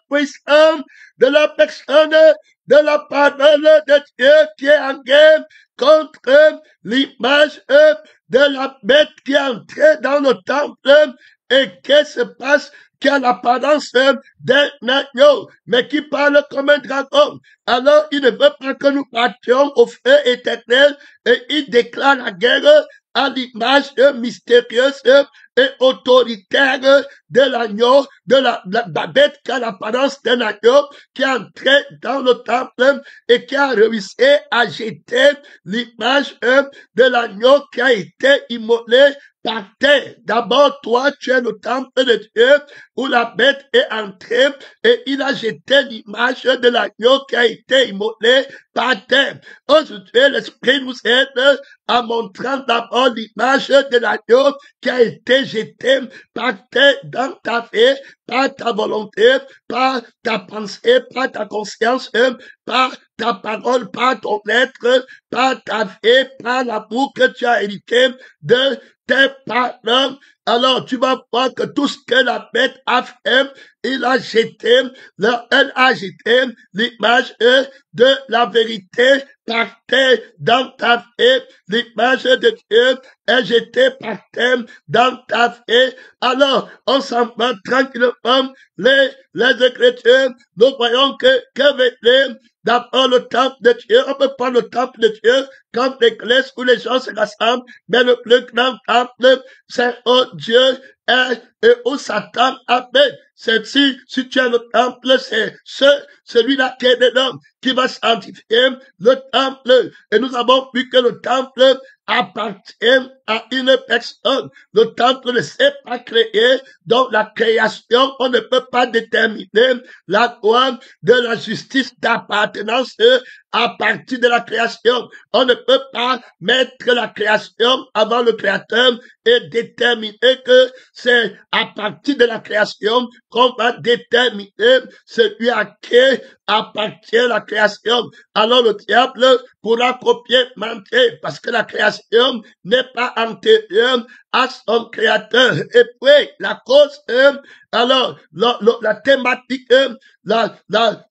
puissance de la personne de la parole de Dieu qui est en guerre contre l'image de la bête qui est entrée dans le temple et qui se passe, qui a l'apparence d'un agneau, mais qui parle comme un dragon. Alors, il ne veut pas que nous partions au feu éternel et il déclare la guerre à l'image mystérieuse et autoritaire de l'agneau, de la bête qui a l'apparence d'un agneau, qui est entré dans le temple et qui a réussi à jeter l'image de l'agneau qui a été immolé par terre. D'abord, toi, tu es le temple de Dieu où la bête est entrée et il a jeté l'image de l'agneau qui a été immolé par terre. Aujourd'hui, l'Esprit nous aide en montrant d'abord l'image de l'agneau qui a été jeté par terre dans ta vie, par ta volonté, par ta pensée, par ta conscience, par ta parole, par ton être, par ta vie, par l'amour que tu as hérité de tes parents. Alors tu vas voir que tout ce que la bête a fait, elle a jeté l'image de la vérité par terre dans ta vie. L'image de Dieu est jetée par terre dans ta vie. Alors, on s'en va tranquillement, les Écritures, nous voyons que venait d'abord le temple de Dieu. On peut prendre le temple de Dieu comme l'église où les gens se rassemblent, mais le plus grand temple, c'est où Dieu est et où Satan habite. C'est si tu as le temple, c'est celui-là qui est de l'homme qui va sanctifier le temple. Et nous avons vu que le temple appartient à une personne. Le temple ne s'est pas créé, donc la création, on ne peut pas déterminer la loi de la justice d'appartenance à partir de la création. On ne peut pas mettre la création avant le créateur et déterminer que c'est à partir de la création qu'on va déterminer celui à qui appartient la création. Alors le diable pourra copier, mentir, parce que la création n'est pas antérieure à son créateur. Et puis, la cause, alors, la thématique, la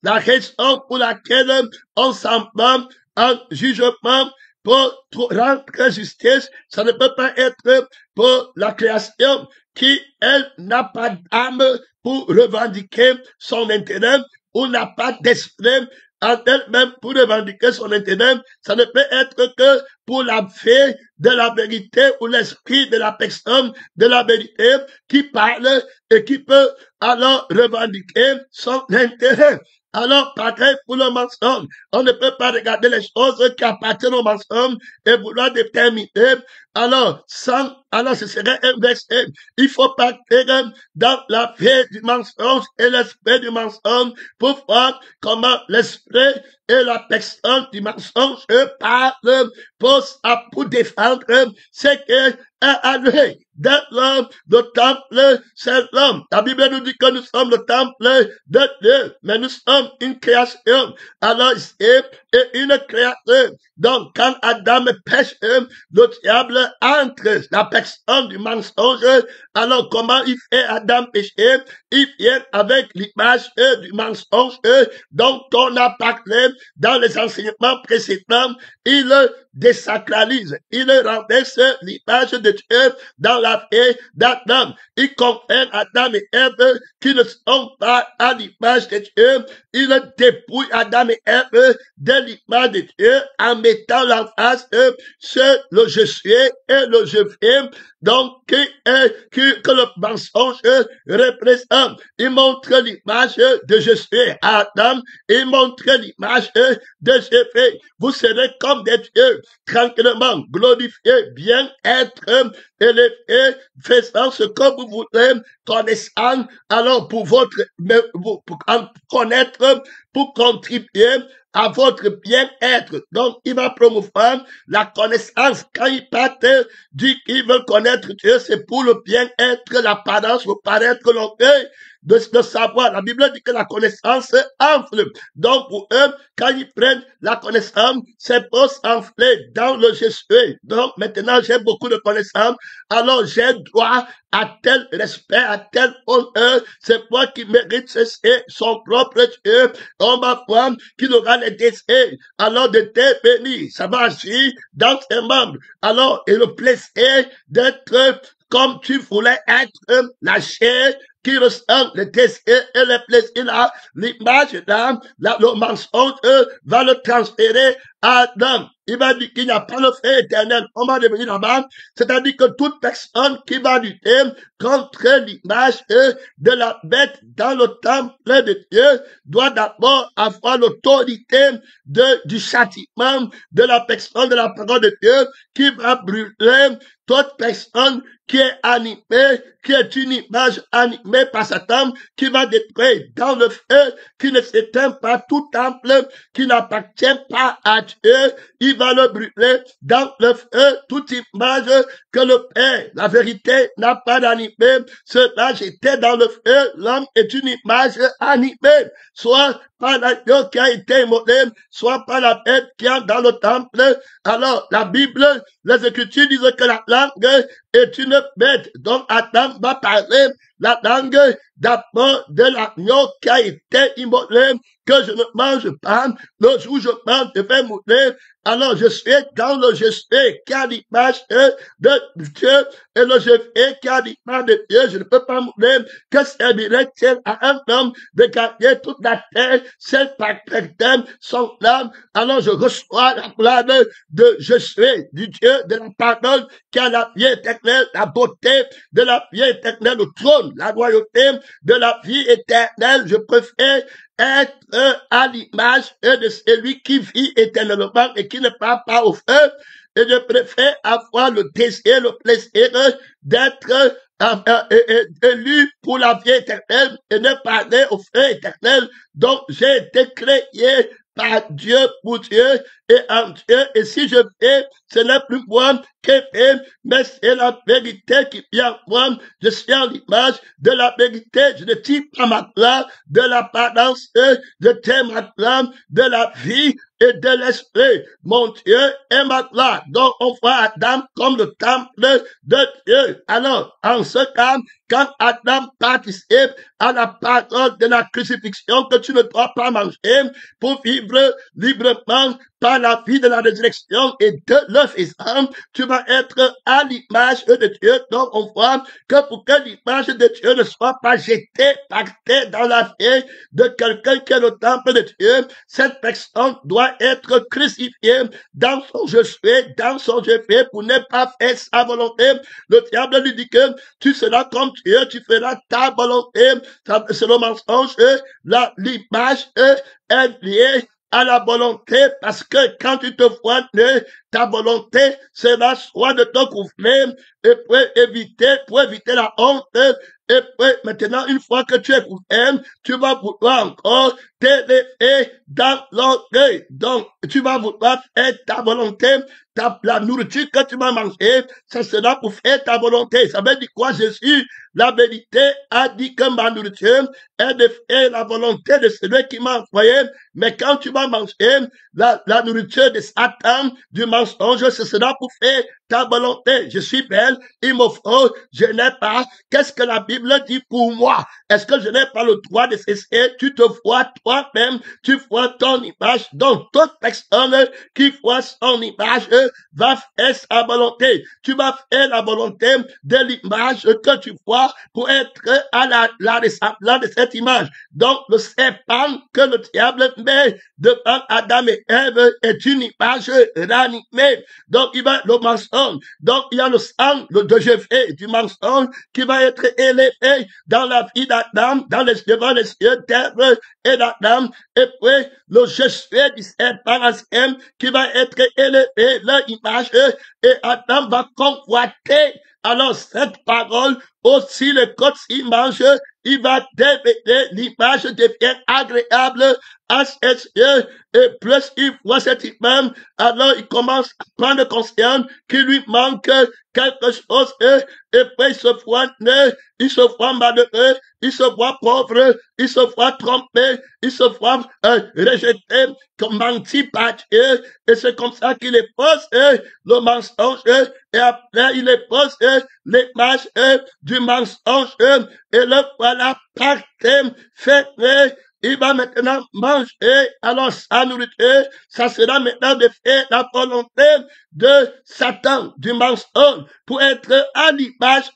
raison pour laquelle on s'en va en jugement pour rendre justice, ça ne peut pas être pour la création qui, elle, n'a pas d'âme pour revendiquer son intérêt ou n'a pas d'esprit en elle-même pour revendiquer son intérêt. Ça ne peut être que pour la fée de la vérité ou l'esprit de la personne de la vérité qui parle et qui peut alors revendiquer son intérêt. Alors, pareil pour le mensonge. On ne peut pas regarder les choses qui appartiennent au mensonge et vouloir déterminer. Alors, ce serait inversé. Il faut partir dans la vie du mensonge et l'esprit du mensonge pour voir comment l'esprit et la personne du mensonge parlent pour défendre ce qui est à lui. Dans l'homme, le temple, c'est l'homme. La Bible nous dit que nous sommes le temple de Dieu, mais nous sommes une création. Alors, c'est une créature. Donc, quand Adam pêche, le diable entre la personne du mensonge. Alors, comment il fait Adam pécher? Il vient avec l'image du mensonge dont on a parlé dans les enseignements précédents. Il désacralise, il renverse l'image de Dieu dans la vie d'Adam. Il confère Adam et Ève qui ne sont pas à l'image de Dieu. Il dépouille Adam et Ève de l'image de Dieu en mettant l'emphase sur le je suis et le je viens. Donc, que le mensonge représente. Il montre l'image de je suis à Adam. Il montre l'image de je fais. Vous serez comme des dieux, tranquillement, glorifiés, bien être élevés, faisant ce que vous voulez, connaissant, alors pour connaître, pour contribuer à votre bien-être. Donc, il va promouvoir la connaissance. Quand il parle dit qu'il veut connaître Dieu, c'est pour le bien-être, l'apparence, le paraître, l'orgueil. de savoir. La Bible dit que la connaissance enfle. Donc pour eux, quand ils prennent la connaissance, c'est pour s'enfler dans le je suis. Donc maintenant, j'ai beaucoup de connaissances, alors j'ai droit à tel respect, à tel honneur. C'est moi qui mérite ceci, son propre Dieu. On va voir qu'il aura les désirs, alors de te bénir. Ça va agir dans tes membres. Alors, et le plaisir d'être comme tu voulais être, la chair qui ressent les désirs et les plaisirs là, l'image là, le mensonge va le transférer à Adam. Il va dire qu'il n'y a pas le feu éternel. On va devenir là-bas. C'est-à-dire que toute personne qui va lutter contre l'image de la bête dans le temple de Dieu doit d'abord avoir l'autorité du châtiment de la personne de la parole de Dieu qui va brûler toute personne qui est animée, qui est une image animée par Satan, qui va détruire dans le feu, qui ne s'éteint pas tout temple, qui n'appartient pas à Dieu. Il va le brûler dans le feu, toute image que le Père, la vérité, n'a pas d'animé. Cela jeté dans le feu, l'homme est une image animée, soit par l'agneau qui a été immolé, soit par la bête qui est dans le temple. Alors, la Bible, les Écritures disent que la langue est une bête. Donc, Adam va parler la langue d'abord de l'agneau qui a été immolé, que je ne mange pas. Le jour où je mange, je vais mourir. Alors, je suis dans le je suis qui a l'image de Dieu et le je suis qui a l'image de Dieu. Je ne peux pas mourir. Que servirait-il à un homme de gagner toute la terre, c'est par perdre son âme? Alors, je reçois la gloire de je suis, du Dieu de la parole qui a la vie éternelle, la beauté de la vie éternelle, le trône, la royauté de la vie éternelle. Je préfère être à l'image de celui qui vit éternellement et qui ne part pas au feu. Et je préfère avoir le désir, le plaisir d'être élu pour la vie éternelle et ne pas aller au feu éternel. Donc, j'ai été créé par Dieu pour Dieu et en Dieu. Et si je fais, ce n'est plus moi qui fais, mais c'est la vérité qui vient en moi. Je suis en l'image de la vérité. Je ne tire pas ma gloire de l'apparence, je tiens ma gloire de la vie et de l'esprit. Mon Dieu est ma gloire. Donc, on voit Adam comme le temple de Dieu. Alors, en ce cas, quand Adam participe à la parole de la crucifixion que tu ne dois pas manger pour vivre librement par la vie de la résurrection et de l'œuf, tu vas être à l'image de Dieu. Donc, on voit que pour que l'image de Dieu ne soit pas jetée par terre dans la vie de quelqu'un qui est le temple de Dieu, cette personne doit être crucifiée dans son je suis, dans son je fais, pour ne pas faire sa volonté. Le diable lui dit que tu seras comme Dieu, tu feras ta volonté. C'est le mensonge. L'image est liée à la volonté, parce que quand tu te vois ta volonté sera soit de te couvrir et pour éviter la honte. Et puis, maintenant, une fois que tu es couvert, tu vas vouloir encore t'élever dans l'orgueil. Donc, tu vas vouloir faire ta volonté. La nourriture que tu vas manger, ça sera pour faire ta volonté. Ça veut dire quoi? Jésus, la vérité, a dit que ma nourriture est de faire la volonté de celui qui m'a envoyé. Mais quand tu vas manger la nourriture de Satan, du mensonge, ce sera pour faire ta volonté. Je suis belle, il me faut, je n'ai pas. Qu'est-ce que la Bible dit pour moi? Est-ce que je n'ai pas le droit de cesser? Tu te vois toi-même, tu vois ton image. Donc, toute personne qui voit son image va faire sa volonté. Tu vas faire la volonté de l'image que tu vois pour être à la ressemblance de cette image. Donc, le serpent que le diable met devant Adam et Ève est une image ranimée. Donc, il va le mensonge. Donc, il y a le sang de Jésus du mensonge qui va être élevé dans la vie d'Adam, devant les cieux d'Ève et d'Adam. Et puis, le je suis du serpent ancien qui va être élevé, leur image, et Adam va convoiter. Alors, cette parole, aussi le corps s'il mange, il va devenir, l'image devient agréable à ses yeux, et plus il voit cette image, alors il commence à prendre conscience qu'il lui manque quelque chose, et puis il se voit né, il se voit malheureux, il se voit pauvre, il se voit trompé, il se voit rejeté, menti par Dieu, et c'est comme ça qu'il épose le mensonge, et après il épose l'image du mensonge, et le voilà par thème fait. Il va maintenant manger, alors sa nourriture, ça sera maintenant de faire la volonté de Satan, du mensonge, pour être à l'image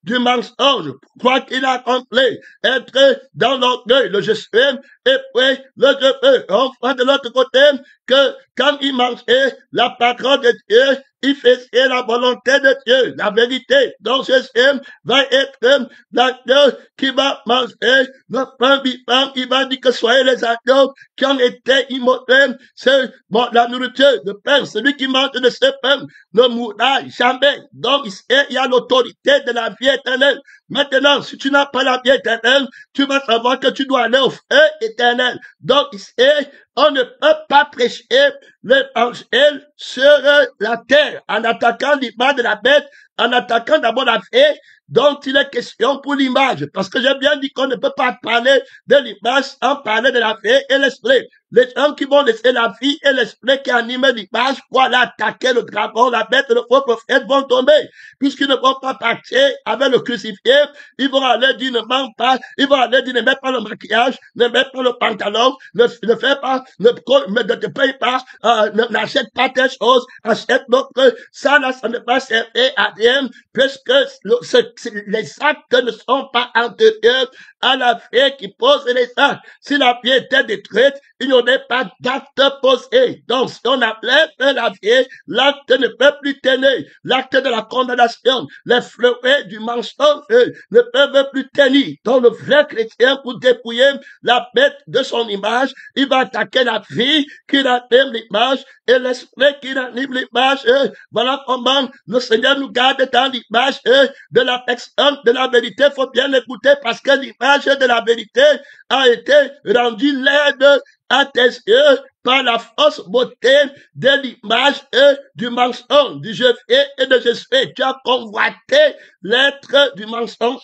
du mensonge, quoi qu'il a accompli, être dans l'orgueil, le je suis, et puis le je veux. On voit de l'autre côté que quand il mangeait la parole de Dieu, il faisait la volonté de Dieu, la vérité. Donc Jésus va être l'agneau qui va manger le pain vivant. Il va dire que soyez les agneaux qui ont été immolés. C'est la nourriture, le pain. Celui qui mange de ce pain ne mourra jamais. Donc il y a l'autorité de la vie éternelle. Maintenant, si tu n'as pas la vie éternelle, tu vas savoir que tu dois aller au feu éternel. Donc on ne peut pas prêcher l'évangile sur la terre en attaquant l'image de la bête, en attaquant d'abord la vie dont il est question pour l'image. Parce que j'ai bien dit qu'on ne peut pas parler de l'image sans parler de la vie et l'esprit. Les gens qui vont laisser la vie et l'esprit qui animent l'image pour aller attaquer le dragon, la bête, le faux prophète vont tomber. Puisqu'ils ne vont pas partir avec le crucifié, ils vont aller dire ne ment pas, ils vont aller dire ne mets pas le maquillage, ne mets pas le pantalon, ne fais pas, ne te paye pas, n'achète pas telle chose, achète d'autres. Ça là, ça ne va servir à rien, puisque les actes ne sont pas antérieurs à la vie qui pose les actes. Si la vie était détruite, il n'y aurait pas d'acte posé. Donc, si on appelait la vie, l'acte ne peut plus tenir. L'acte de la condamnation, les fleurets du mensonge ne peuvent plus tenir. Donc, le vrai chrétien, pour dépouiller la bête de son image, il va attaquer la vie qui anime l'image et l'esprit qui anime l'image. Voilà comment le Seigneur nous garde dans l'image de la personne de la vérité. Il faut bien l'écouter parce que l'image de la vérité a été rendue laide à tes yeux par la fausse beauté de l'image du mensonge, du je fais et de je fais. Tu as convoité l'être du mensonge.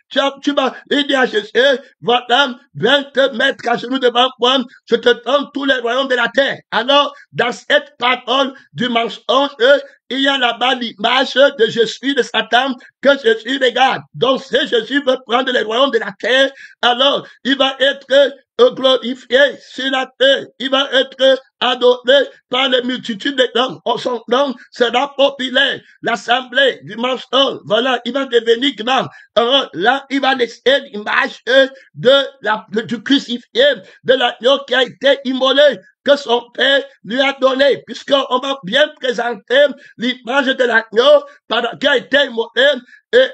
Tu vas dire à Jésus, voilà, viens te mettre à genoux devant moi, je te donne tous les royaumes de la terre. Alors, dans cette parole du mensonge, il y a là-bas l'image de Jésus, de Satan, que Jésus regarde. Donc, si Jésus veut prendre les royaumes de la terre, alors, il va être glorifié sur la terre. Il va être adoré par les multitudes de gens. Son nom sera populaire. L'assemblée du mensonge, voilà, il va devenir grand. Alors, là, il va laisser l'image du crucifié, de l'agneau qui a été immolé, que son père lui a donné, puisqu'on va bien présenter l'image de l'agneau qui a été immolé, et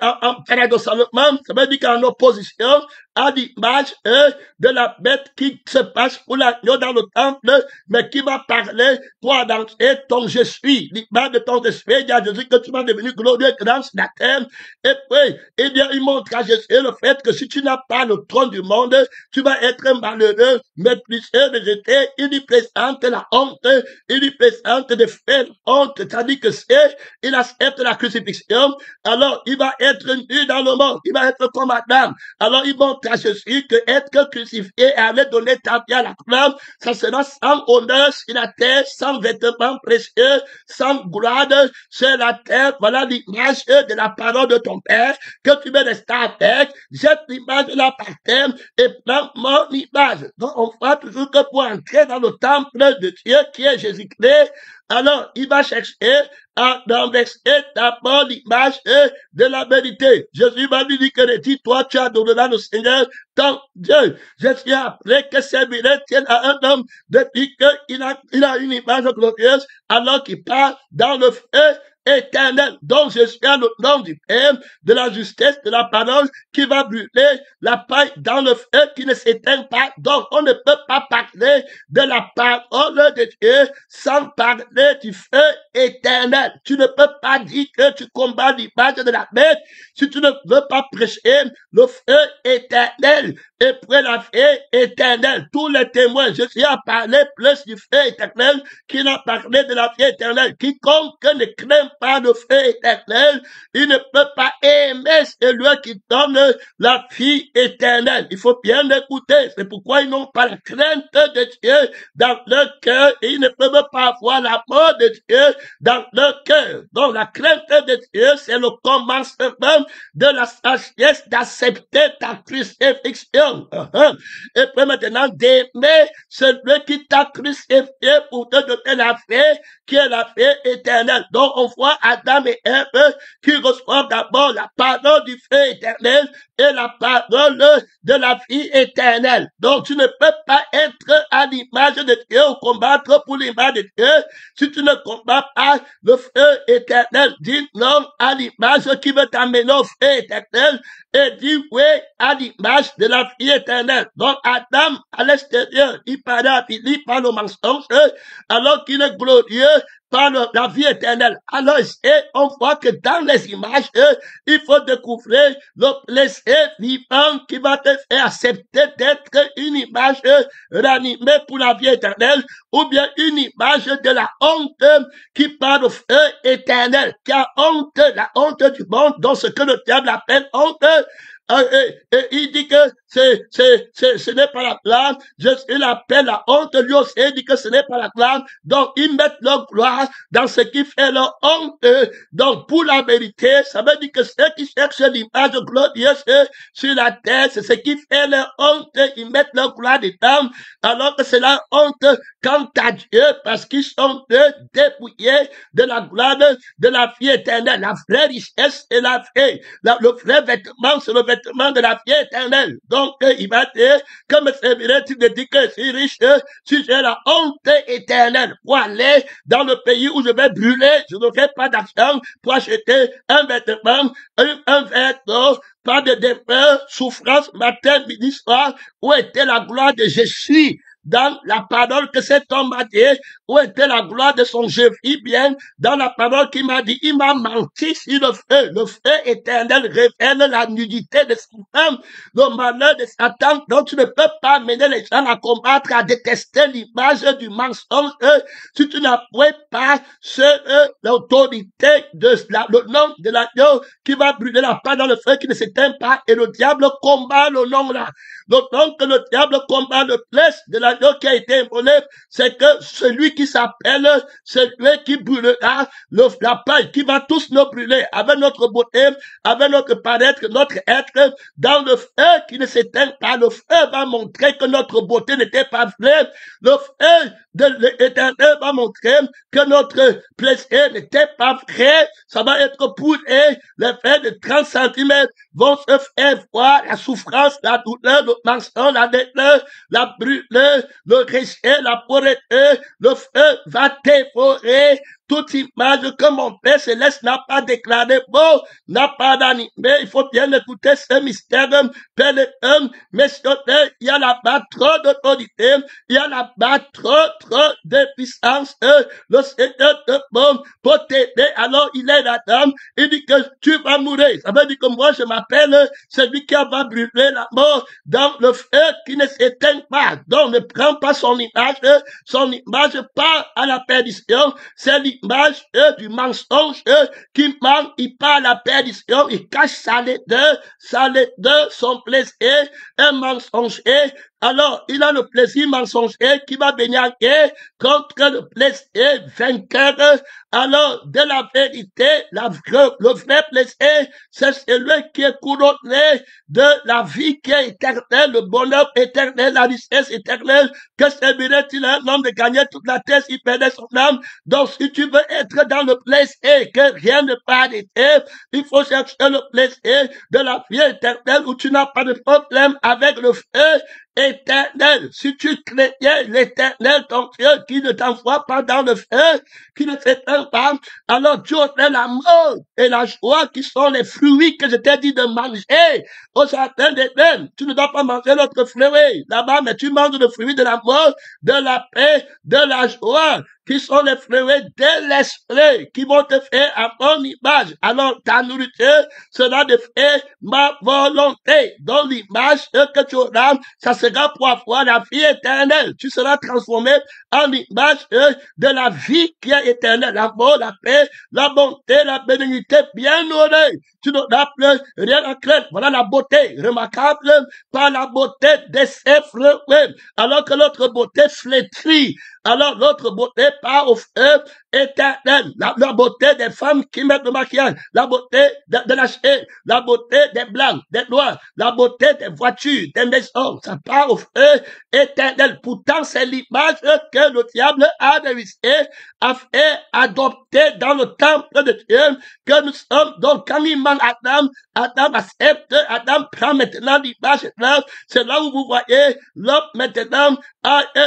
paradoxalement, ça veut dire qu'en opposition à l'image de la bête qui se passe pour l'agneau dans le temple, mais qui va parler, toi, dans ton je suis, l'image de ton je suis, il y a Jésus que tu vas devenir glorieux dans la terre, et puis, eh bien, il montre à Jésus le fait que si tu n'as pas le trône du monde, tu vas être malheureux, méprisé, rejeté, il lui présente la honte, il lui présente de faire honte, c'est-à-dire que il accepte la crucifixion, alors il va être nu dans le monde, il va être comme Adam. Alors il montre à Jésus que être crucifié et aller donner ta vie à la croix, ça sera sans honneur sur la terre, sans vêtements précieux, sans gloire sur la terre. Voilà l'image de la parole de ton Père que tu veux rester avec. Jette l'image de la par terre et prends mon image. Donc on voit toujours que pour entrer dans le temple de Dieu qui est Jésus-Christ, alors il va chercher à renverser d'abord l'image de la vérité. Jésus va lui dire que dit, toi tu adoreras le Seigneur ton Dieu. Jésus après que ces miracles tiennent à un homme depuis qu'il a une image glorieuse alors qu'il part dans le feu éternel. Donc je suis à le nom du Père, de la justesse, de la parole qui va brûler la paille dans le feu qui ne s'éteint pas. Donc on ne peut pas parler de la parole de Dieu sans parler du feu éternel. Tu ne peux pas dire que tu combats l'image de la bête si tu ne veux pas prêcher le feu éternel et pour la vie éternelle. Tous les témoins, Jésus a parlé plus du feu éternel qu'il a parlé de la vie éternelle. Quiconque ne craint pas le feu éternel, il ne peut pas aimer celui qui donne la vie éternelle. Il faut bien l'écouter. C'est pourquoi ils n'ont pas la crainte de Dieu dans leur cœur et ils ne peuvent pas avoir l'amour de Dieu dans leur cœur. Donc la crainte de Dieu, c'est le commencement de la sagesse d'accepter ta crucifixion. Et puis maintenant d'aimer celui qui t'a crucifié pour te donner la vie, qui est la vie éternelle. Donc on voit Adam et Ève qui reçoivent d'abord la parole du feu éternel et la parole de la vie éternelle. Donc tu ne peux pas être à l'image de Dieu ou combattre pour l'image de Dieu si tu ne combats pas le feu éternel. Dis non à l'image qui veut t'amener au feu éternel et dis oui à l'image de la vie éternelle. Donc Adam à l'extérieur, il parlait par le mensonge alors qu'il est glorieux par la vie éternelle. Alors, on voit que dans les images, il faut découvrir le plaisir vivant qui va te faire accepter d'être une image ranimée pour la vie éternelle, ou bien une image de la honte qui parle au feu éternel, qui a honte, la honte du monde, dans ce que le diable appelle honte. Et il dit que ce n'est pas la gloire. Il appelle la honte, lui aussi, il dit que ce n'est pas la gloire. Donc, ils mettent leur gloire dans ce qui fait leur honte. Donc, pour la vérité, ça veut dire que ceux qui cherchent l'image glorieuse sur la terre, c'est ce qui fait leur honte. Ils mettent leur gloire dedans, alors que c'est la honte quant à Dieu, parce qu'ils sont dépouillés de la gloire de la vie éternelle. La vraie richesse est la vie. Le vrai vêtement, c'est le vêtement de la vie éternelle. Donc, il va dire, comme me servirait-il de dire que je suis riche, si j'ai la honte éternelle pour aller dans le pays où je vais brûler, je n'aurai pas d'argent pour acheter un vêtement, un vêtement, pas de défense, souffrance, matin, midi, soir, où était la gloire de Jésus? Dans la parole que cet homme m'a dit, où était la gloire de son je vis bien, dans la parole qu'il m'a dit, il m'a menti sur le feu éternel révèle la nudité de Satan, le malheur de Satan, donc tu ne peux pas mener les gens à combattre, à détester l'image du mensonge, si tu n'apprends pas l'autorité le nom de l'agneau qui va brûler la part dans le feu qui ne s'éteint pas, et le diable combat le nom là. Donc, que le diable combat le plus de l'agneau qui a été immolé, c'est que celui qui s'appelle, celui qui brûlera la paille, qui va tous nous brûler avec notre beauté, avec notre paraître, notre être, dans le feu qui ne s'éteint pas. Le feu va montrer que notre beauté n'était pas vraie. Le feu de l'éternel va montrer que notre plaisir n'était pas vrai. Ça va être pourri. Les faits de 30 cm vont se faire voir la souffrance, la douleur, le mensonge, la douleur, la brûlure, le rejet, la pauvreté. Le feu va dévorer toute image que mon Père Céleste n'a pas déclaré beau, n'a pas d'animé. Il faut bien écouter ce mystère. Père et homme, mais il y a là-bas trop d'autorité, il y a là-bas trop de puissance. Le Seigneur te bombe pour t'aider. Alors il est là-dedans. Il dit que tu vas mourir. Ça veut dire que moi je m'appelle celui qui va brûler la mort dans le feu qui ne s'éteint pas. Donc ne prends pas son image pas à la perdition. C'est l'image du mensonge qui ment, il parle à la perdition, il cache sa laideur, son plaisir, un mensonger. Alors, il a le plaisir mensonger qui va venir contre le plaisir vainqueur. Alors, de la vérité, le vrai plaisir, c'est celui qui est couronné de la vie qui est éternelle, le bonheur éternel, la richesse éternelle. Que servirait-il à un homme de gagner toute la terre s'il perdait son âme? Donc, si tu veux être dans le plaisir, que rien ne peut arrêter, il faut chercher le plaisir de la vie éternelle où tu n'as pas de problème avec le feu éternel. Si tu craignais l'éternel, ton Dieu, qui ne t'envoie pas dans le feu, qui ne s'éteint pas, alors tu aurais la mort et la joie qui sont les fruits que je t'ai dit de manger au jardin d'Éden. Tu ne dois pas manger l'autre fruit là-bas, mais tu manges le fruit de la mort, de la paix, de la joie, qui sont les fruits de l'esprit, qui vont te faire à mon image. Alors, ta nourriture sera de faire ma volonté. Dans l'image que tu auras, ça sera pour avoir la vie éternelle. Tu seras transformé en image de la vie qui est éternelle, l'amour, la paix, la bonté, la bénédiction, bien honoré. Tu n'auras plus rien à craindre. Voilà la beauté remarquable par la beauté de ses fleurs, alors que l'autre beauté flétrit. Alors l'autre beauté part au feu éternel. La beauté des femmes qui mettent le maquillage, la beauté de la chair, la beauté des blancs, des noirs, la beauté des voitures, des maisons, ça part au feu éternel. Pourtant, c'est l'image que le diable a réussi à faire adopter dans le temple de Dieu, que nous sommes. Donc, quand il manque Adam accepte, Adam prend maintenant l'image. C'est là où vous voyez l'homme maintenant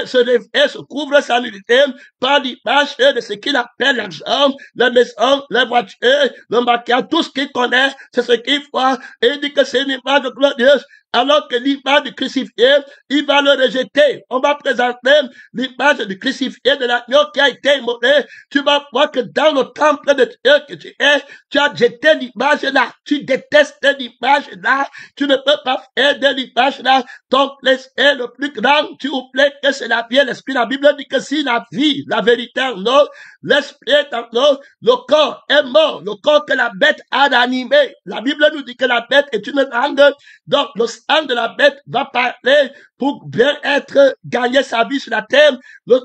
se lève et se couvre sa nudité par l'image de ce qu'il appelle l'argent, la maison, les voitures, le maquillage, tout ce qu'il connaît, c'est ce qu'il voit. Et il dit que c'est une image glorieuse. Alors que l'image du crucifié, il va le rejeter. On va présenter l'image du crucifié de l'agneau qui a été immolé. Tu vas voir que dans le temple de Dieu que tu es, tu as jeté l'image là. Tu détestes l'image là. Tu ne peux pas faire de l'image là ton plaisir le plus grand. Tu oublies que c'est la vie et l'esprit. La Bible dit que si la vie, la vérité en nous, l'esprit est en nous, le corps est mort. Le corps que la bête a animé. La Bible nous dit que la bête est une langue. Donc, le sang de la bête va parler pour bien être gagner sa vie sur la terre.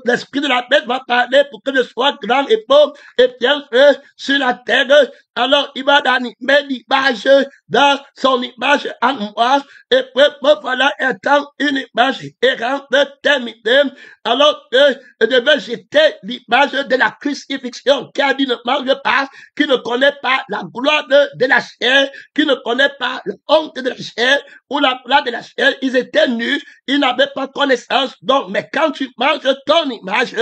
L'esprit de la bête va parler pour que je sois grand et pauvre et bien fait sur la terre. Alors, il va animer l'image dans son image en moi. Et puis, voilà étant une image errante, terminée. Alors que je devais jeter l'image de la crucifixion qui a dit ne mange pas, qui ne connaît pas la gloire de la chair, qui ne connaît pas la honte de la chair ou la gloire de la chair. Ils étaient nus, ils n'avaient pas connaissance. Donc, mais quand tu manges ton image,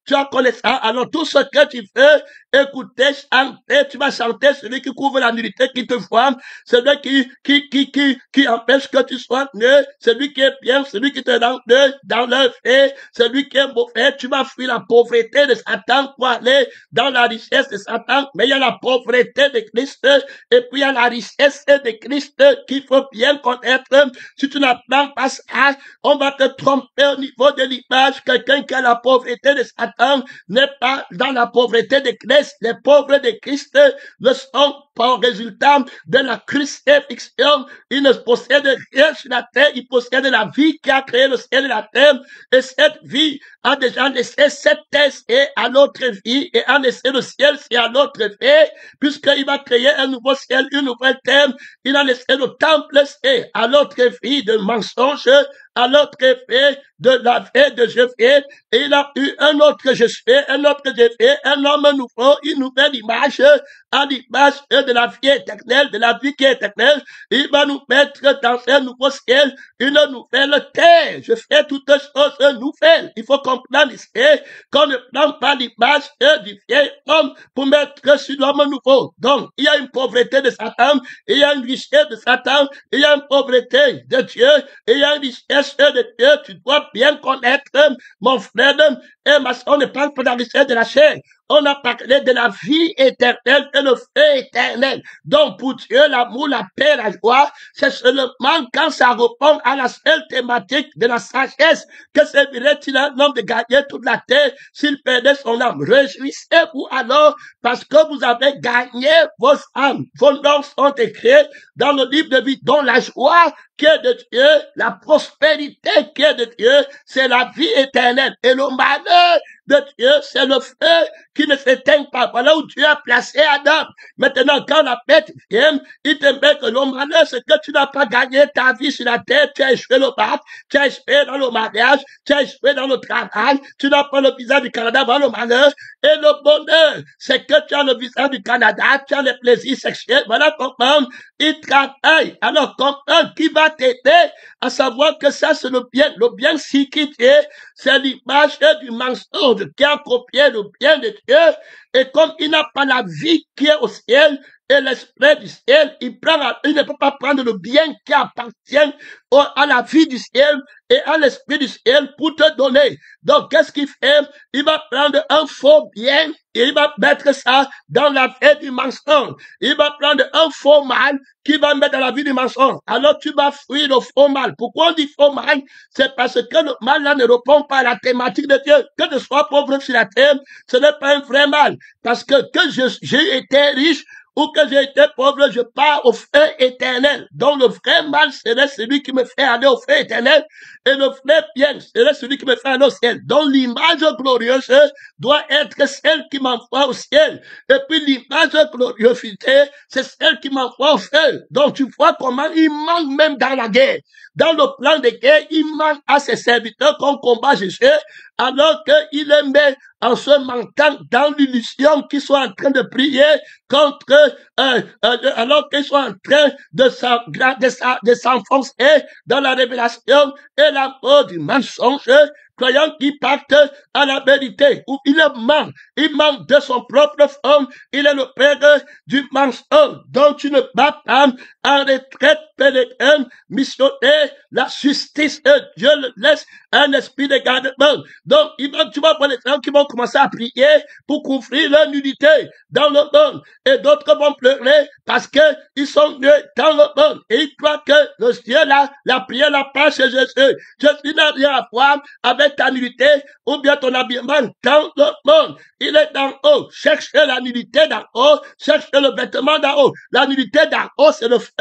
tu as connaissance. Alors, tout ce que tu fais, écouter, chanter, tu vas chanter celui qui couvre la nudité, qui te voit, celui qui empêche que tu sois né, celui qui est bien, celui qui te rend dans le fait, celui qui est mauvais. Tu vas fuir la pauvreté de Satan pour aller dans la richesse de Satan. Mais il y a la pauvreté de Christ et puis il y a la richesse de Christ qu'il faut bien connaître. Si tu n'apprends pas ça, on va te tromper au niveau de l'image. Quelqu'un qui a la pauvreté de Satan n'est pas dans la pauvreté de Christ. Les pauvres de Christ le sont par résultat de la crucifixion. Ils ne possèdent rien sur la terre. Ils possèdent la vie qui a créé le ciel et la terre. Et cette vie a déjà laissé cette terre et à l'autre vie et a laissé le ciel et à l'autre vie, puisqu'il va créer un nouveau ciel, une nouvelle terre. Il a laissé le temple et à l'autre vie de mensonge, à l'autre vie de la vie de je fais, et il a eu un autre je fais, un autre je fais, un homme nouveau, une nouvelle image, à l'image de la vie éternelle, de la vie qui est éternelle. Il va nous mettre dans un nouveau ciel, une nouvelle terre. Je fais toutes choses nouvelles. Il faut comprendre ici qu'on ne prend pas l'image du vieil homme pour mettre sur l'homme nouveau. Donc, il y a une pauvreté de Satan, il y a une richesse de Satan, il y a une pauvreté de Dieu, et il y a une richesse de Dieu. Tu dois bien connaître, mon frère et ma soeur. On ne parle pas de la richesse de la chair. On a parlé de la vie éternelle et le feu éternel. Donc, pour Dieu, l'amour, la paix, la joie, c'est seulement quand ça répond à la seule thématique de la sagesse que servirait-il un homme de gagner toute la terre s'il perdait son âme. Réjouissez-vous alors parce que vous avez gagné vos âmes. Vos noms sont écrits dans le livre de vie, dont la joie qui est de Dieu, la prospérité qui est de Dieu, c'est la vie éternelle. Et le malheur de Dieu, c'est le feu qui ne s'éteint pas. Voilà où Dieu a placé Adam. Maintenant, quand la bête vient, il te met que le malheur, c'est que tu n'as pas gagné ta vie sur la terre, tu as échoué le bac, tu as échoué dans le mariage, tu as échoué dans le travail, tu n'as pas le visa du Canada, voilà le malheur. Et le bonheur, c'est que tu as le visa du Canada, tu as les plaisirs sexuels, voilà comment il travaille. Alors, comprends qui va t'aider à savoir que ça, c'est le bien psychique, c'est l'image du mensonge qui a copié le bien de Dieu. Et comme il n'a pas la vie qui est au ciel, Et l'esprit du ciel, il ne peut pas prendre le bien qui appartient à la vie du ciel et à l'esprit du ciel pour te donner. Donc, qu'est-ce qu'il fait? Il va prendre un faux bien et il va mettre ça dans la vie du mensonge. Il va prendre un faux mal qui va mettre dans la vie du mensonge. Alors, tu vas fuir le faux mal. Pourquoi on dit faux mal? C'est parce que le mal là ne répond pas à la thématique de Dieu. Que je sois pauvre sur la terre, ce n'est pas un vrai mal. Parce que j'ai été riche, ou que j'ai été pauvre, je pars au feu éternel. Donc le vrai mal serait celui qui me fait aller au feu éternel, et le vrai bien serait celui qui me fait aller au ciel. Donc l'image glorieuse doit être celle qui m'envoie au ciel. Et puis l'image gloriosité, c'est celle qui m'envoie au feu. Donc tu vois comment il manque même dans la guerre. Dans le plan de guerre, il manque à ses serviteurs qu'on combat Jésus, alors qu'il les met en se mentant dans l'illusion qu'ils sont en train de prier contre, alors qu'ils sont en train de s'enfoncer dans la révélation et la mort du mensonge, croyant qu'ils partent à la vérité, où il manque de son propre forme, il est le père du mensonge, dont tu ne vas pas en retraite pénétrant, missionner la justice, Dieu le laisse un esprit de gardement. Donc, tu vas voir les gens qui vont commencer à prier pour couvrir leur nudité dans le monde, et d'autres vont pleurer parce que ils sont nus dans le monde, et ils croient que le Dieu là, la prière n'a pas chez Jésus. Jésus n'a rien à voir avec ta nudité ou bien ton habillement dans le monde. Il est d'en haut. Cherche la nudité d'en haut, cherche le vêtement d'en haut. La nudité d'en haut, c'est le feu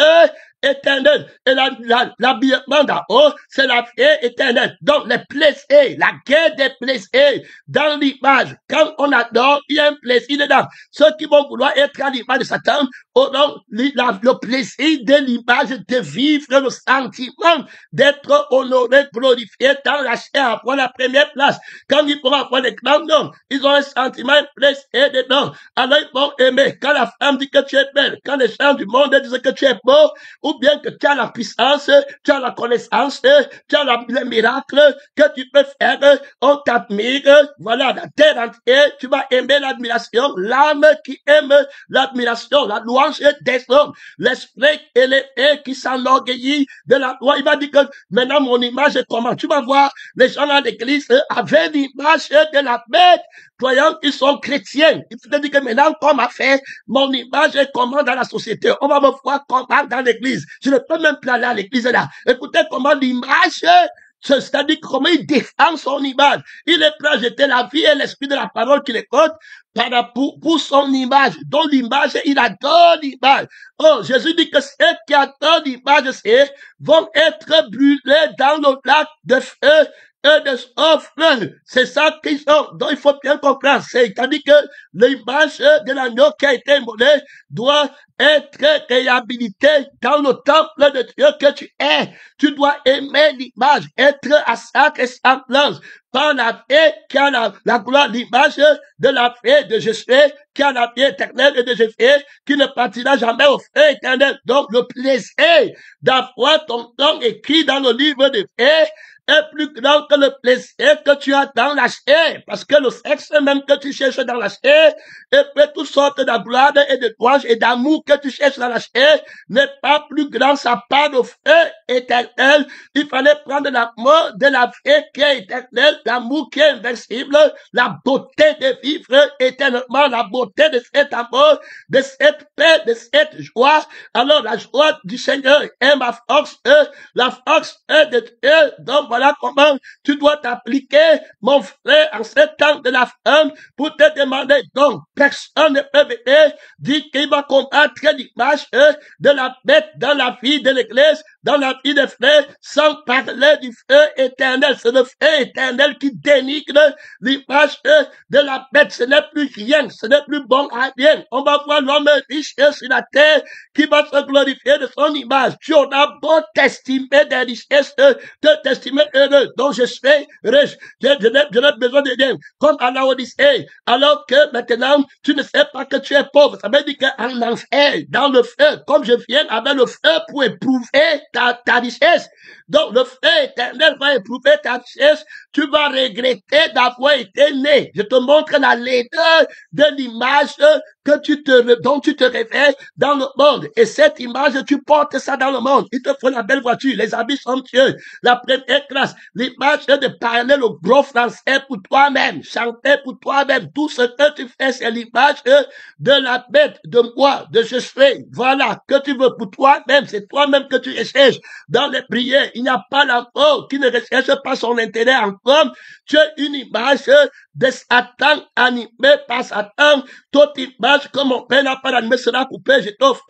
éternel. Et l'habillement d'en haut, c'est la vie éternelle. Donc, les plaisirs, la guerre des plaisirs dans l'image. Quand on adore, il y a un plaisir dedans. Ceux qui vont vouloir être à l'image de Satan auront le plaisir de l'image de vivre le sentiment d'être honoré, glorifié dans la chair, pour la première place. Quand ils pourront avoir les grands noms, ils ont un sentiment, un plaisir dedans. Alors ils vont aimer. Quand la femme dit que tu es belle, quand les gens du monde disent que tu es beau, ou bien que tu as la puissance, tu as la connaissance, tu as les miracles que tu peux faire, on t'admire, voilà, la terre entière, tu vas aimer l'admiration, l'âme qui aime l'admiration, la louange des hommes, l'esprit élevé qui s'enorgueillit de la loi. Il va dire que maintenant mon image est comment? Tu vas voir les gens dans l'église avec l'image de la bête, croyant qu'ils sont chrétiens. Il faut te dire que maintenant, comme a fait, mon image est comment dans la société? On va me voir comment dans l'église. Je ne peux même plus aller à l'église là. Écoutez comment l'image, c'est-à-dire comment il défend son image. Il est prêt à jeter la vie et l'esprit de la parole qu'il écoute pour son image. Donc l'image, il adore l'image. Oh, Jésus dit que ceux qui adorent l'image, vont être brûlés dans le lac de feu et de soufre. C'est ça qu'ils sont. Donc il faut bien comprendre. C'est-à-dire que l'image de l'agneau qui a été immolé doit être réhabilitée dans le temple de Dieu que tu es. Tu dois aimer l'image, être à sa ressemblance. Par la vie qui a la gloire, l'image de la vie de Jésus, qui a la vie éternelle et de Jésus, qui ne partira jamais au feu éternel. Donc le plaisir d'avoir ton nom écrit dans le livre de vie est plus grand que le plaisir que tu as dans la chair. Parce que le sexe même que tu cherches dans la chair, et puis toutes sortes de gloire et de louange et d'amour que tu cherches dans la chair, n'est pas plus grand, ça part au feu éternel. Il fallait prendre l'amour de la vie qui est éternelle, l'amour qui est invincible, la beauté de vivre éternellement, la beauté de cet amour, de cette paix, de cette joie. Alors la joie du Seigneur est ma force, la force est de Dieu. Donc voilà comment tu dois t'appliquer, mon frère, en ce temps de la femme, pour te demander. Donc, personne ne peut venir dire qu'il va combattre l'image de la bête dans la vie de l'église, dans la vie des frères, sans parler du feu éternel. C'est le feu éternel qui dénigre l'image de la bête. Ce n'est plus rien, ce n'est plus bon à rien. On va voir l'homme riche sur la terre qui va se glorifier de son image. Tu auras beau t'estimer des richesses, te t'estimer heureux, donc je suis riche, je n'ai besoin de rien, comme à la Odyssée, alors que maintenant, tu ne sais pas que tu es pauvre. Ça veut dire qu'en enfer, dans le feu, comme je viens avec le feu pour éprouver ta richesse, Donc, le feu éternel va éprouver ta chair. Tu vas regretter d'avoir été né. Je te montre la laideur de l'image dont tu te réveilles dans le monde. Et cette image, tu portes ça dans le monde. Il te faut la belle voiture, les habits somptueux, la première classe, l'image de parler le gros français pour toi-même, chanter pour toi-même. Tout ce que tu fais, c'est l'image de la bête, de moi, de je suis. Voilà, que tu veux pour toi-même, c'est toi-même que tu recherches. Dans les prières, il n'y a pas l'enfant qui ne recherche pas son intérêt en comme tu as une image de Satan animée par Satan. Toute image que mon père n'a pas animée sera coupée, je t'offre.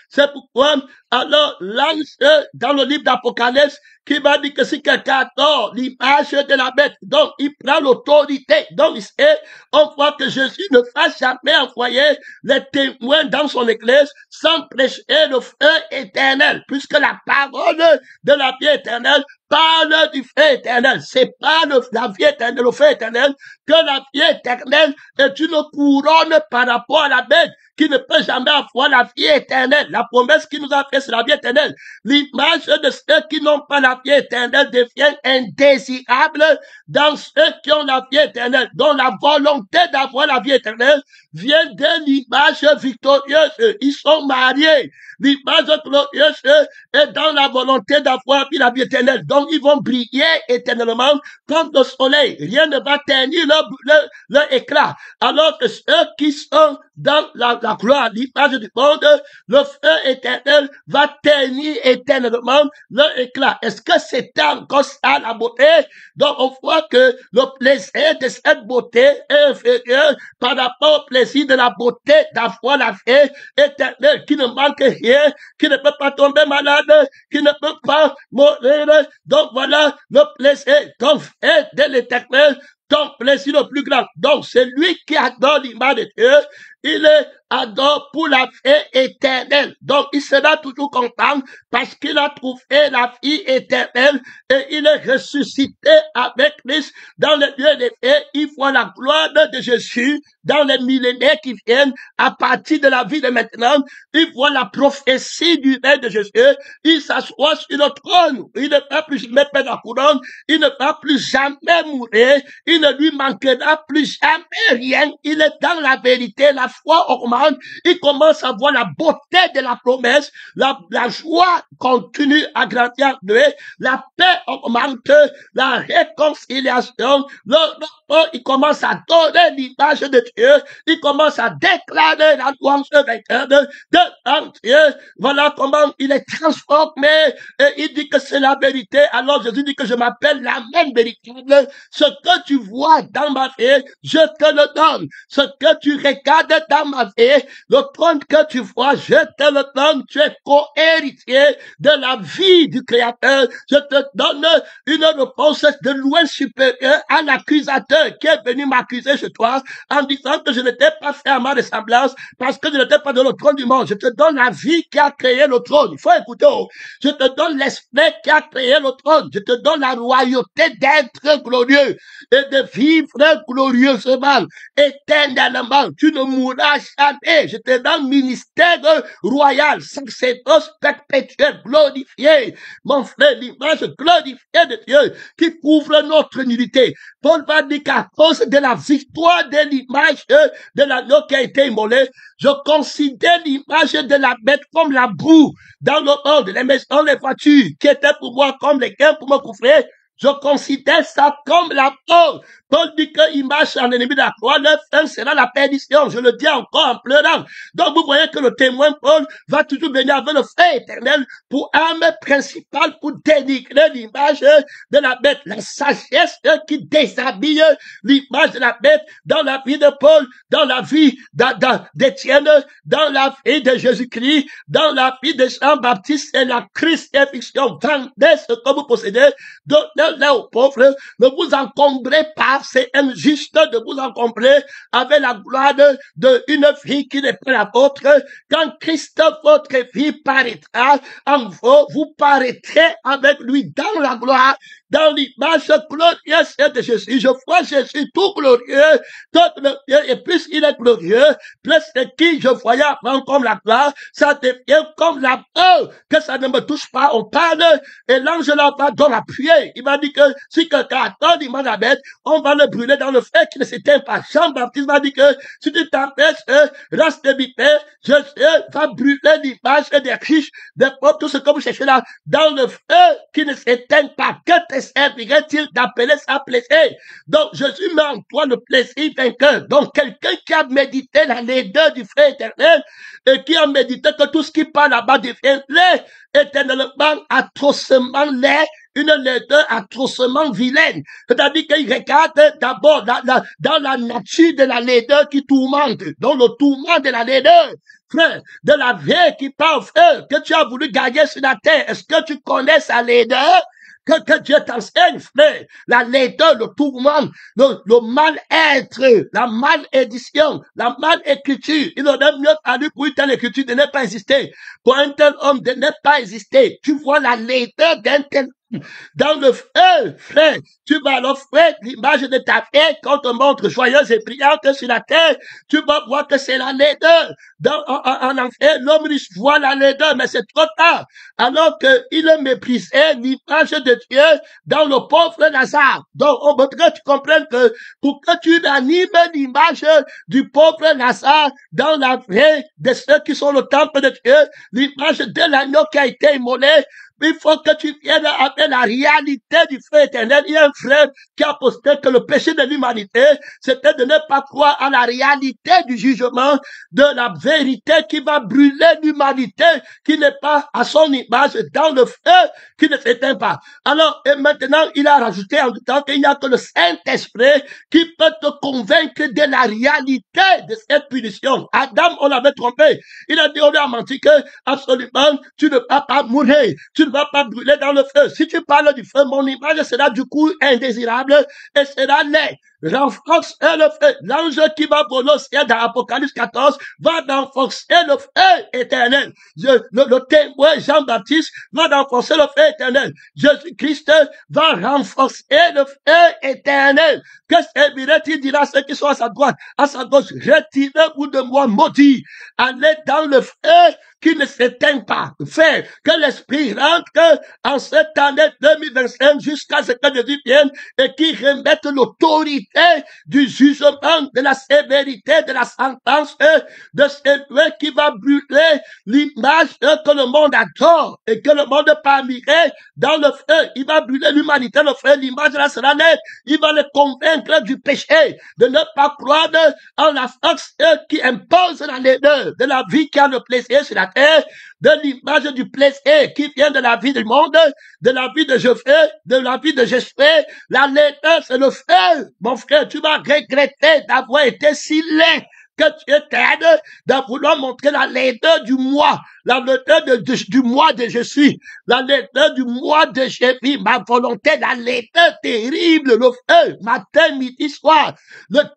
C'est pourquoi, alors, l'ange dans le livre d'Apocalypse, qui va dire que si quelqu'un adore l'image de la bête, donc il prend l'autorité. Donc, on voit que Jésus ne va jamais envoyer les témoins dans son église sans prêcher le feu éternel, puisque la parole de la vie éternelle parle du feu éternel. C'est pas la vie éternelle, le feu éternel, que la vie éternelle est une couronne par rapport à la bête qui ne peut jamais avoir la vie éternelle. La promesse qu'il nous a faite, c'est la vie éternelle. L'image de ceux qui n'ont pas la vie éternelle devient indésirable dans ceux qui ont la vie éternelle, dont la volonté d'avoir la vie éternelle vient de l'image victorieuse. Ils sont mariés. L'image glorieuse est dans la volonté d'avoir la vie éternelle. Donc, ils vont briller éternellement comme le soleil. Rien ne va ternir leur éclat. Alors que ceux qui sont dans la gloire, l'image du monde, le feu éternel va ternir éternellement leur éclat. Est-ce que c'est encore ça la beauté? Donc, on voit que le plaisir de cette beauté est inférieur par rapport au plaisir de la beauté d'avoir la vie éternelle qui ne manque rien, qui ne peut pas tomber malade, qui ne peut pas mourir. Donc, voilà le plaisir. Donc, fait de l'éternel, ton plaisir le plus grand. Donc, c'est lui qui adore l'image de Dieu. Il est adore pour la vie éternelle. Donc, il sera toujours content parce qu'il a trouvé la vie éternelle et il est ressuscité avec Christ dans le lieu des faits. Il voit la gloire de Jésus dans les millénaires qui viennent à partir de la vie de maintenant. Il voit la prophétie du règne de Jésus. Il s'assoit sur le trône. Il ne va plus jamais perdre la couronne. Il ne va plus jamais mourir. Il ne lui manquera plus jamais rien. Il est dans la vérité. La foi augmente. Il commence à voir la beauté de la promesse. La joie continue à grandir. La paix augmente. La réconciliation. Il commence à donner l'image de Dieu. Il commence à déclarer la louange de Dieu. Voilà comment il est transformé. Et il dit que c'est la vérité. Alors Jésus dit que je m'appelle la même véritable. Ce que tu vois dans ma vie, je te le donne. Ce que tu regardes dans ma vie, le trône que tu vois, je te le donne. Tu es co-héritier de la vie du Créateur. Je te donne une réponse de loin supérieure à l'accusateur qui est venu m'accuser chez toi en disant que je n'étais pas fait à ma ressemblance parce que je n'étais pas dans le trône du monde. Je te donne la vie qui a créé le trône. Il faut écouter. Je te donne l'esprit qui a créé le trône. Je te donne la royauté d'être glorieux et de vivre glorieusement, éternellement. Tu ne mourras jamais. Je te donne ministère royal, sacerdoce perpétuel, glorifié. Mon frère, l'image glorifiée de Dieu qui couvre notre nudité. Paul va dire qu'à cause de la victoire de l'image de l'agneau qui a été immolé, je considère l'image de la bête comme la boue dans le monde, les maisons, les voitures, qui étaient pour moi comme les gains pour me couvrir. Je considère ça comme la mort. Paul dit qu'il marche en ennemi de la croix, leur fin sera la perdition. Je le dis encore en pleurant. Donc vous voyez que le témoin Paul va toujours venir avec le feu éternel pour arme principale pour dénigrer l'image de la bête. La sagesse qui déshabille l'image de la bête dans la vie de Paul, dans la vie d'Étienne, dans la vie de Jésus-Christ, dans la vie de Jean-Baptiste, c'est la crucifixion. Vendez ce que vous possédez, donnez-le aux pauvres, ne vous encombrez pas. C'est injuste de vous encombrer avec la gloire d'une vie qui n'est pas la vôtre. Quand Christ, votre vie paraîtra en vous, vous paraîtrez avec lui dans la gloire. dans l'image glorieuse de Jésus. Je vois Jésus tout glorieux, et plus il est glorieux, plus ce qui je voyais avant comme la gloire, ça devient comme la peur, que ça ne me touche pas. On parle, et l'ange là-bas donne la prière. Il m'a dit que si quelqu'un attend l'image à bête, on va le brûler dans le feu qui ne s'éteint pas. Jean-Baptiste m'a dit que si tu t'empêches, reste vipère, je va brûler l'image des riches, des pauvres, tout ce que vous cherchez là, dans le feu qui ne s'éteint pas. Que te servirait-il d'appeler ça plaisir? Donc, Jésus met en toi le plaisir vainqueur. Donc, quelqu'un qui a médité la laideur du feu éternel et qui a médité que tout ce qui parle là-bas devient laid, éternellement, atrocement laid, une laideur atrocement vilaine. C'est-à-dire qu'il regarde d'abord dans la nature de la laideur qui tourmente, dans le tourment de la laideur. Frère, de la vie qui parle, frère, que tu as voulu gagner sur la terre. Est-ce que tu connais sa laideur? Que Dieu t'enseigne, frère, la laideur, le tourment, le mal-être, la mal-édition, la mal-écriture. Il aurait mieux fallu pour une telle écriture de ne pas exister, pour un tel homme de ne pas exister. Tu vois la laideur d'un tel dans le feu, frère, tu vas l'offrir l'image de ta fille quand on te montre joyeuse et brillante sur la terre, tu vas voir que c'est la laideur. En enfer, l'homme riche voit la laideur, mais c'est trop tard. Alors qu'il méprisait l'image de Dieu dans le pauvre Lazare. Donc, on voudrait que tu comprennes que pour que tu animes l'image du pauvre Lazare dans la vie de ceux qui sont le temple de Dieu, l'image de l'agneau qui a été immolé, il faut que tu viennes avec la réalité du feu éternel. Il y a un frère qui a posté que le péché de l'humanité, c'était de ne pas croire à la réalité du jugement, de la vérité qui va brûler l'humanité, qui n'est pas à son image dans le feu, qui ne s'éteint pas. Alors, et maintenant, il a rajouté en tout temps qu'il n'y a que le Saint-Esprit qui peut te convaincre de la réalité de cette punition. Adam, on l'avait trompé. Il a dit, on lui a menti que, absolument, tu ne vas pas mourir. Tu ne vas pas brûler dans le feu. Si tu parles du feu, mon image sera du coup indésirable et sera laid. Renforce le feu. L'ange qui va voler au ciel dans Apocalypse 14 va renforcer le feu éternel. Le témoin Jean-Baptiste va renforcer le feu éternel. Jésus-Christ va renforcer le feu éternel. Que servirait-il, dira à ceux qui sont à sa droite, à sa gauche, retirez-vous de moi, maudit. Allez dans le feu qui ne s'éteint pas. Faire que l'Esprit rentre en cette année 2025 jusqu'à ce que Jésus vienne et qui remette l'autorité du jugement, de la sévérité, de la sentence, de celui qui va brûler l'image que le monde adore et que le monde pas admirer dans le feu. Il va brûler l'humanité, le feu, l'image là sera nette. Il va les convaincre du péché, de ne pas croire en la force qui impose la laideur, de la vie qui a le plaisir sur la terre, de l'image du plaisir qui vient de la vie du monde, de la vie de Geoffrey, de la vie de Geoffrey. La laideur, c'est le feu. Mon frère, tu vas regretter d'avoir été si laid que tu étais de vouloir montrer la laideur du moi, la laideur du moi de je suis, la laideur du moi de je vis, ma volonté, la laideur terrible, le feu, matin, midi, soir,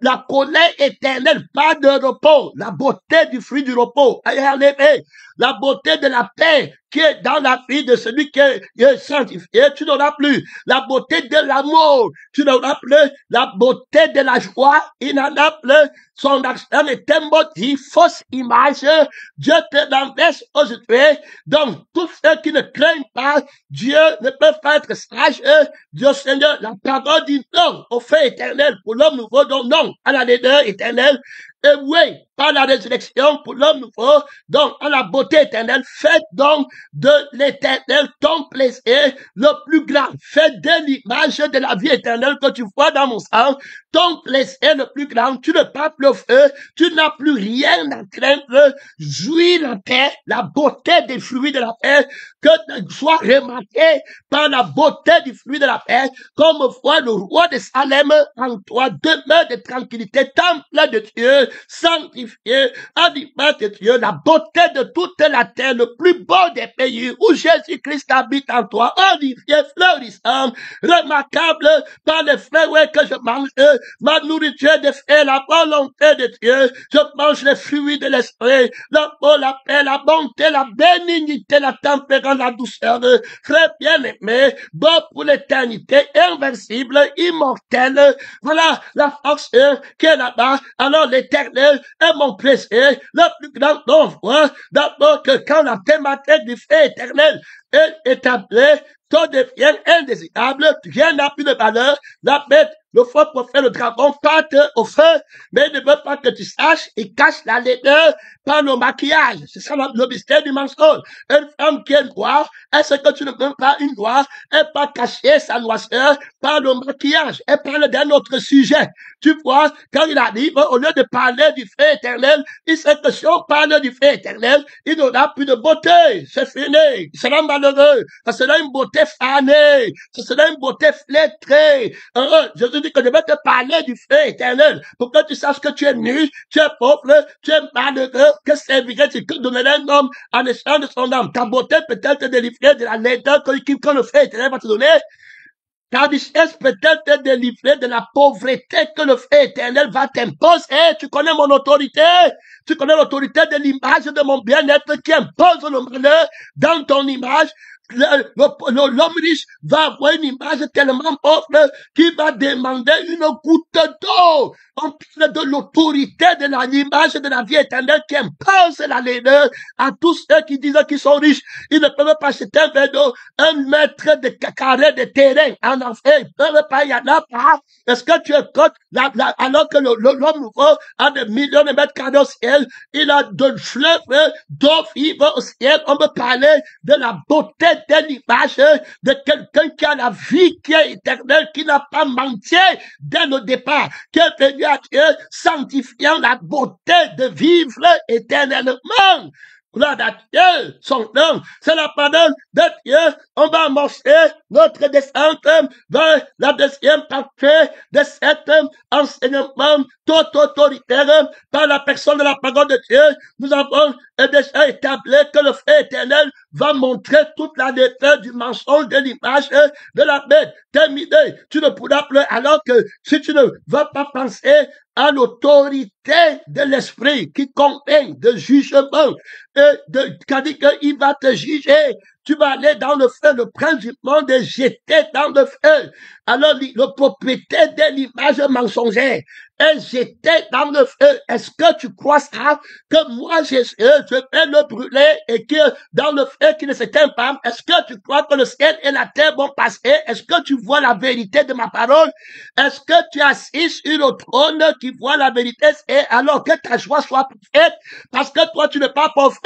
la colère éternelle, pas de repos, la beauté du fruit du repos, la beauté de la paix qui est dans la vie de celui qui est sanctifié, tu n'auras plus. La beauté de l'amour, tu n'auras plus. La beauté de la joie, il n'en a plus. Son action est un motif, fausse image. Dieu te l'enverse aujourd'hui. Donc, tous ceux qui ne craignent pas Dieu ne peuvent pas être sages. Dieu Seigneur, la parole dit non au feu éternel pour l'homme nouveau, donc non à la laideur éternelle. Et oui, par la résurrection pour l'homme nouveau, donc à la beauté éternelle, faites donc de l'éternel ton plaisir le plus grand. Faites de l'image de la vie éternelle que tu vois dans mon sang, ton plaisir le plus grand. Tu ne parles plus au feu, tu n'as plus rien à craindre. Jouis la paix, la beauté des fruits de la paix, que soit remarqué par la beauté du fruit de la paix, comme voit le roi de Salem en toi, demeure de tranquillité, temple de Dieu, sanctifié à l'image de Dieu, la beauté de toute la terre, le plus beau des pays où Jésus-Christ habite en toi, olivier fleurissant, remarquable par les fruits que je mange, ma nourriture de fait la volonté de Dieu, je mange les fruits de l'esprit, l'amour, la paix, la bonté, la bénignité, la tempérance, la douceur, très bien aimé, bon pour l'éternité, invincible, immortel, voilà la force qui est là-bas. Alors l'éternel est mon plaisir, le plus grand nombre, d'abord que quand la thématique du fait éternel est établie, tout devient indésirable, rien n'a plus de valeur, la bête, le faux prophète, le dragon partent au feu, mais il ne veut pas que tu saches, il cache la laideur par le maquillage. C'est ça le mystère du mensonge. Une femme qui est noire, est-ce que tu ne veux pas une noire, elle pas cacher sa noirceur par le maquillage. Elle parle d'un autre sujet. Tu vois, quand il arrive, au lieu de parler du fait éternel, il sait que si on parle du fait éternel, il n'aura plus de beauté. C'est fini. Il sera malheureux. Ça sera une beauté fanée. Ça sera une beauté flétrée. Jésus dit que je vais te parler du fait éternel pour que tu saches que tu es nu, tu es pauvre, tu es malheureux, que servirait-il que donnerait un homme en échange de son âme. Ta beauté peut-être te délivrer de la laideur que le fait éternel va te donner. Ta richesse peut-être te délivrer de la pauvreté que le fait éternel va t'imposer. Tu connais mon autorité. Tu connais l'autorité de l'image de mon bien-être qui impose le malheur dans ton image. L'homme riche va avoir une image tellement pauvre qu'il va demander une goutte d'eau. On parle de l'autorité de l'image de la vie éternelle qui impose la laideur à tous ceux qui disent qu'ils sont riches. Ils ne peuvent pas acheter un verre d'eau, un mètre de carré de terrain en enfer. Ils ne peuvent pas, il y en a pas. Est-ce que tu écoutes, alors que l'homme nouveau a des millions de mètres carrés au ciel, il a de fleuves d'eau vive au ciel. On peut parler de la beauté de l'image de quelqu'un qui a la vie qui est éternelle, qui n'a pas menti dès le départ, qui est venu à Dieu sanctifiant la beauté de vivre éternellement. Gloire à Dieu, son nom, c'est la parole de Dieu. On va amorcer notre descente vers la deuxième partie de cet enseignement tout autoritaire par la personne de la parole de Dieu. Nous avons déjà établi que le fait éternel va montrer toute la laideur du mensonge de l'image de la bête. Terminé, tu ne pourras plus, alors que si tu ne vas pas penser à l'autorité de l'esprit qui convient de jugement, qui dit qu'il va te juger, tu vas aller dans le feu, le prince du monde est jeté dans le feu. Alors, le propriétaire de l'image mensongère est jeté dans le feu. Est-ce que tu crois ça? Que moi, je vais le brûler et que dans le feu qui ne s'éteint pas, est-ce que tu crois que le ciel et la terre vont passer? Est-ce que tu vois la vérité de ma parole? Est-ce que tu assis sur le trône qui voit la vérité et alors que ta joie soit faite? Parce que toi, tu n'es pas pauvre.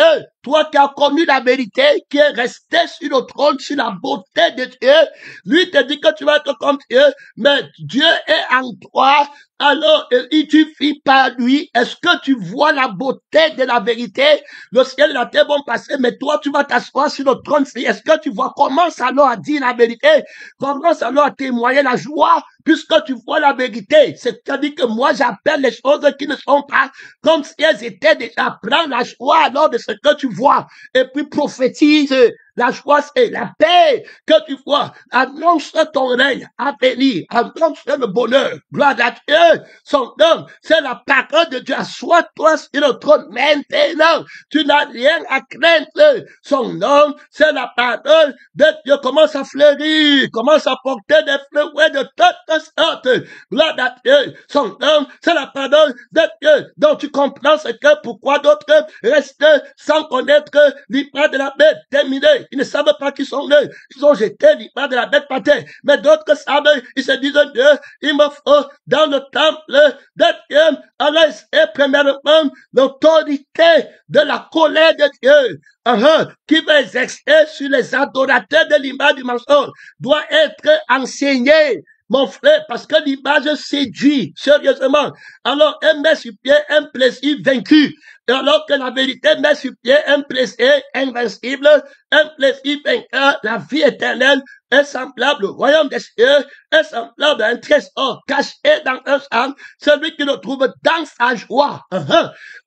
Toi qui as connu la vérité, qui est resté sur le trône, sur la beauté de Dieu, lui te dit que tu vas être comme Dieu, mais Dieu est en toi. Alors, tu vis par lui. Est-ce que tu vois la beauté de la vérité? Le ciel et la terre vont passer, mais toi, tu vas t'asseoir sur le trône. Est-ce que tu vois comment ça leur a dit la vérité? Comment ça leur a témoigné la joie? Puisque tu vois la vérité. C'est-à-dire que moi, j'appelle les choses qui ne sont pas comme si elles étaient déjà. Prends la joie alors de ce que tu vois. Et puis prophétise. La joie, c'est la paix que tu vois. Annonce ton règne à venir. Annonce le bonheur. Gloire à Dieu. Son nom, c'est la parole de Dieu. Assois-toi sur le trône maintenant. Tu n'as rien à craindre. Son nom, c'est la parole de Dieu. Commence à fleurir. Commence à porter des fleurs de toutes sortes. Gloire à Dieu. Son nom, c'est la parole de Dieu. Donc tu comprends ce que pourquoi d'autres restent sans connaître l'image de la bête. Terminé. Ils ne savent pas qui sont eux. Ils ont jeté l'image de la bête par terre. Mais d'autres savent, ils se disent, Dieu, il me faut dans le temple de Dieu. Alors, c'est premièrement l'autorité de la colère de Dieu. Qui va exercer sur les adorateurs de l'image du mensonge doit être enseigné. Mon frère, parce que l'image séduit, sérieusement. Alors, elle met sur pied un plaisir vaincu. Et alors que la vérité met sur pied un plaisir invincible, un plaisir vainqueur, la vie éternelle, est semblable au royaume des cieux, est semblable à un trésor caché dans un champ, celui qui le trouve dans sa joie.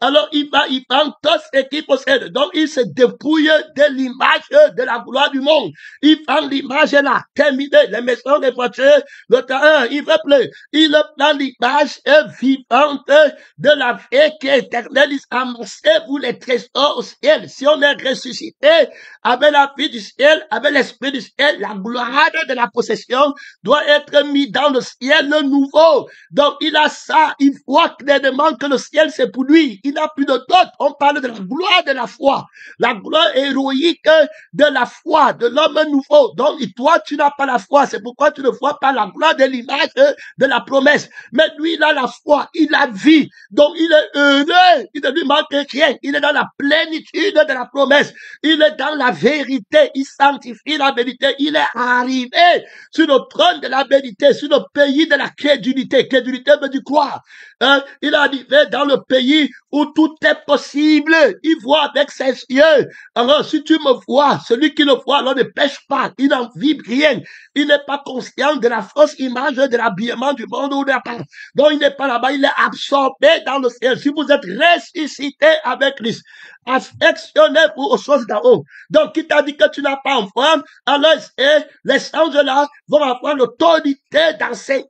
Alors il vend tout ce qu'il possède. Donc il se dépouille de l'image de la gloire du monde. Il vend l'image là, terminé, les maisons, les voitures, le terrain, il veut plus. Il prend l'image vivante de la vie qui est éternelle. Il amassez-vous les trésors au ciel. Si on est ressuscité avec la vie du ciel, avec l'esprit du ciel, la gloire de la possession doit être mis dans le ciel nouveau. Donc il a ça, il voit clairement que le ciel c'est pour lui. Il n'a plus de doute. On parle de la gloire de la foi, la gloire héroïque de la foi, de l'homme nouveau. Donc toi tu n'as pas la foi, c'est pourquoi tu ne vois pas la gloire de l'image de la promesse. Mais lui il a la foi, il a vie. Donc il est heureux, il ne lui manque rien. Il est dans la plénitude de la promesse. Il est dans la vérité, il sanctifie la vérité. Il est arrivé sur le trône de la vérité, sur le pays de la crédulité. Crédulité veut dire croire. Il est arrivé dans le pays où tout est possible. Il voit avec ses yeux. Alors, si tu me vois, celui qui le voit, alors ne pêche pas. Il n'en vit rien. Il n'est pas conscient de la fausse image de l'habillement du monde ou de la part. Donc, il n'est pas là-bas. Il est absorbé dans le ciel. Si vous êtes ressuscité avec Christ, affectionnez-vous aux choses d'en haut. Donc, qui t'a dit que tu n'as pas en foi, alors les anges-là vont avoir l'autorité d'enseigner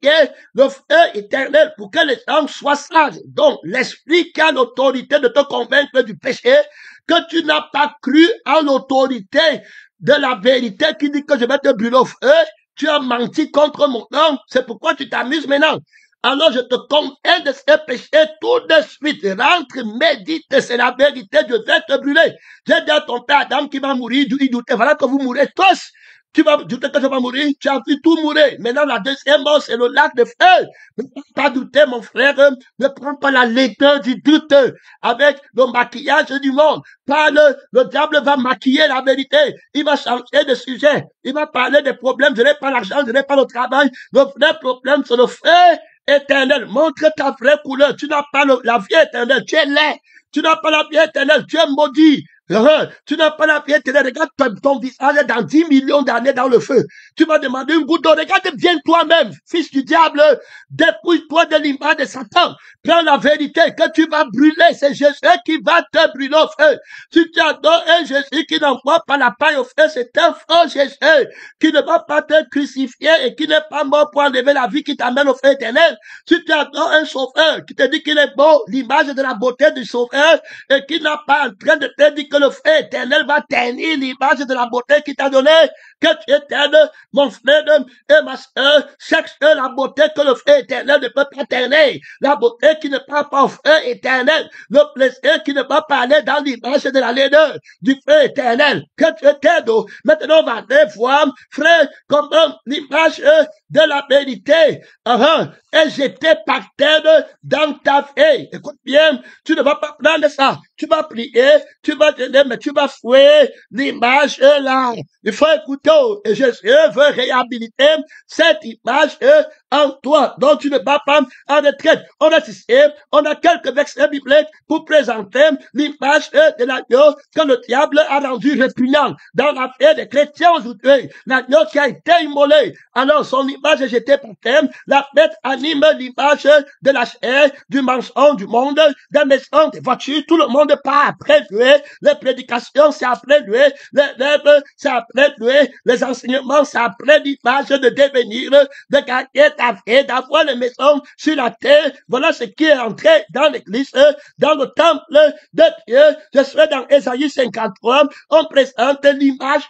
le feu éternel pour que les hommes soient sages. Donc, l'esprit qui a l'autorité de te convaincre du péché, que tu n'as pas cru à l'autorité de la vérité qui dit que je vais te brûler au feu, tu as menti contre mon nom, c'est pourquoi tu t'amuses maintenant. Alors je te convainc de ce péché tout de suite. Rentre, médite, c'est la vérité, je vais te brûler. J'ai dit à ton père Adam qui va mourir, il doutait, voilà que vous mourrez tous. Tu vas douter que je vais mourir, tu as vu tout mourir. Maintenant, la deuxième mort, c'est le lac de feu. Ne pas douter, mon frère, ne prends pas la laideur du doute avec le maquillage du monde. Le diable va maquiller la vérité. Il va changer de sujet. Il va parler des problèmes. Je n'ai pas l'argent, je n'ai pas le travail. Le vrai problème, c'est le feu éternel. Montre ta vraie couleur. Tu n'as pas la vie éternelle. Tu es laid. Tu n'as pas la vie éternelle. Tu es maudit. Tu n'as pas la vie éternelle. Regarde ton visage dans 10 millions d'années dans le feu. Tu vas demander une goutte d'eau. Regarde bien toi-même, fils du diable. Dépouille-toi de l'image de Satan. Prends la vérité que tu vas brûler. C'est Jésus qui va te brûler au feu. Si tu adores un Jésus qui n'envoie pas la paille au feu, c'est un faux Jésus qui ne va pas te crucifier et qui n'est pas mort pour enlever la vie qui t'amène au feu éternel. Si tu adores un sauveur qui te dit qu'il est beau, l'image de la beauté du sauveur, et qui n'a pas en train de te dire que le feu éternel va ternir l'image de la beauté qu'il t'a donné, que tu éternes, mon frère et ma soeur, cherche la beauté que le feu éternel ne peut pas ternir, la beauté qui ne prend pas au feu éternel, le plaisir qui ne va pas aller dans l'image de la laideur du feu éternel, que tu éternes. Maintenant, on va aller voir, frère, comment l'image de la vérité est jetée par terre dans ta vie. Écoute bien, tu ne vas pas prendre ça. Tu vas prier, tu vas donner, mais tu vas fouiller l'image là. Il faut écouter. Et Jésus veut réhabiliter cette image en toi. Donc tu ne vas pas en retraite. On a cité, on a quelques versets bibliques pour présenter l'image de l'agneau que le diable a rendu répugnant dans l'affaire des chrétiens aujourd'hui. L'agneau qui a été immolé. Alors son image est jetée par terre. La fête anime l'image de la chair, du mensonge, du monde, des maisons, des voitures. Tout le monde part après lui. Les prédications, c'est après lui. Les rêves, c'est après lui. Les enseignements, c'est après l'image de devenir, de gagner ta vie, d'avoir les maisons sur la terre. Voilà ce qui est entré dans l'église, dans le temple de Dieu. Je serai dans Ésaïe 53. On présente l'image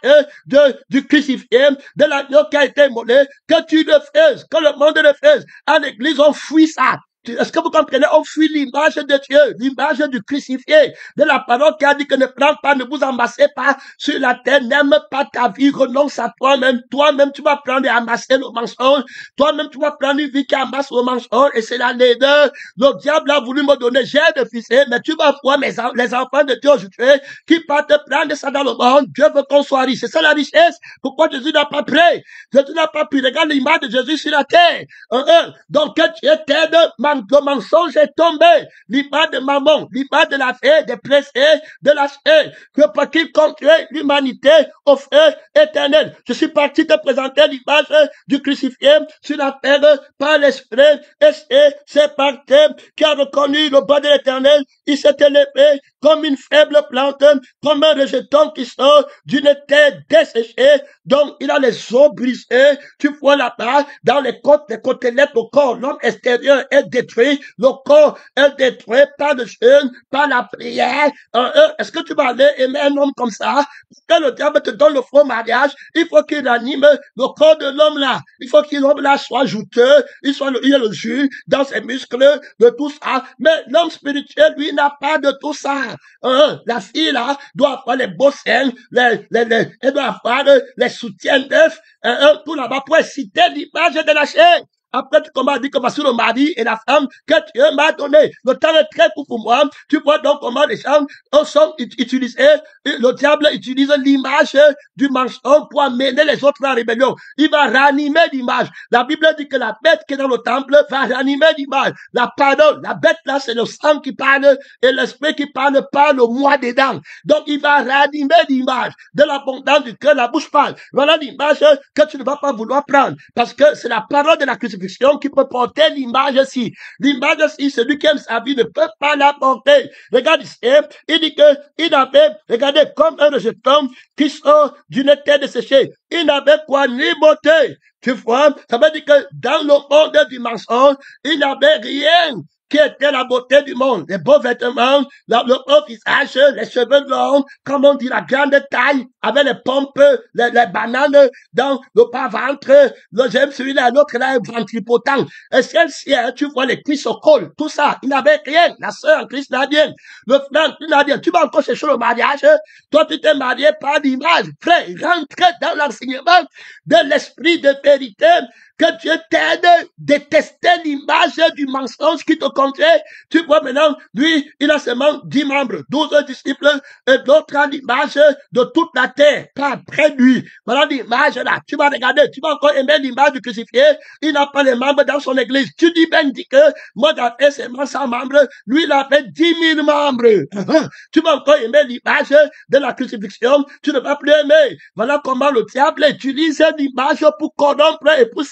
du crucifié, de l'agneau qui a été immolé, que tu le fasses, que le monde le fasse. À l'église, on fuit ça. Est-ce que vous comprenez? On fuit l'image de Dieu, l'image du crucifié, de la parole qui a dit que ne prends pas, ne vous amassez pas sur la terre, n'aime pas ta vie, renonce à toi-même. Toi-même, tu vas prendre et amasser le mensonge. Toi-même, tu vas prendre une vie qui amasse le mensonge et c'est la laideur. Le diable a voulu me donner, j'ai de fils, mais tu vas voir les enfants de Dieu aujourd'hui qui partent prendre ça dans le monde. Dieu veut qu'on soit riche. C'est ça la richesse. Pourquoi Jésus n'a pas pris? Jésus n'a pas pris. Regarde l'image de Jésus sur la terre. Donc, que tu éternes, ma le mensonge est tombé. L'image de maman, l'image de la fée, des pressés, de la fée, que pour qu'il conduise l'humanité au feu éternel. Je suis parti te présenter l'image du crucifié sur la terre par l'esprit, et c'est par terre qui a reconnu le bas de l'éternel. Il s'est élevé comme une faible plante, comme un rejeton qui sort d'une terre desséchée, donc il a les os brisés. Tu vois là-bas, dans les côtelettes, le corps, l'homme extérieur est détruit, le corps est détruit par le jeûne, par la prière. Est-ce que tu vas aller aimer un homme comme ça? Quand le diable te donne le faux mariage, il faut qu'il anime le corps de l'homme là. Il faut que l'homme là soit juteux, il ait le jus dans ses muscles, de tout ça. Mais l'homme spirituel, lui, n'a pas de tout ça. La fille là doit avoir les beaux seins, elle doit avoir les soutiens-d'œufs, tout là-bas pour exciter l'image de la chair. Après, tu commences à dire comment sur le mari et la femme que Dieu m'a donné. Le temps est très court pour moi. Tu vois donc comment les gens sont utilisés. Le diable utilise l'image du mensonge pour amener les autres à la rébellion. Il va ranimer l'image. La Bible dit que la bête qui est dans le temple va ranimer l'image. La bête là, c'est le sang qui parle et l'esprit qui parle par le moi dedans. Donc, il va ranimer l'image de l'abondance du cœur, la bouche parle. Voilà l'image que tu ne vas pas vouloir prendre parce que c'est la parole de la crucifixion qui peut porter l'image-ci. L'image-ci, celui qui aime sa vie ne peut pas la porter. Regarde ici, il dit que il avait, regardez, comme un rejeton qui sort d'une terre desséchée. Il n'avait quoi ni beauté. Tu vois, ça veut dire que dans le monde du mensonge, il n'avait rien qui était la beauté du monde. Les beaux vêtements, le beau visage, les cheveux longs, comme on dit, la grande taille, avec les pompes, les bananes dans le bas-ventre, le j'aime celui-là, l'autre là, est ventripotent. Et celle-ci, tu vois les cuisses au col, tout ça, il n'avait rien. La sœur en Christ n'a rien. Le frère n'a rien. Tu vas encore chercher le mariage. Toi, tu t'es marié par l'image. Frère, rentre dans l'enseignement de l'esprit de vérité. Que Dieu t'aide à détester l'image du mensonge qui te contient. Tu vois maintenant, lui, il a seulement 10 membres, 12 disciples, et d'autres a l'image de toute la terre, pas près de lui. Voilà l'image là. Tu vas regarder, tu vas encore aimer l'image du crucifié. Il n'a pas les membres dans son église. Tu dis ben, dis que moi, j'ai fait seulement 100 membres. Lui, il a fait 10 000 membres. Tu vas encore aimer l'image de la crucifixion. Tu ne vas plus aimer. Voilà comment le diable utilise l'image pour corrompre et pour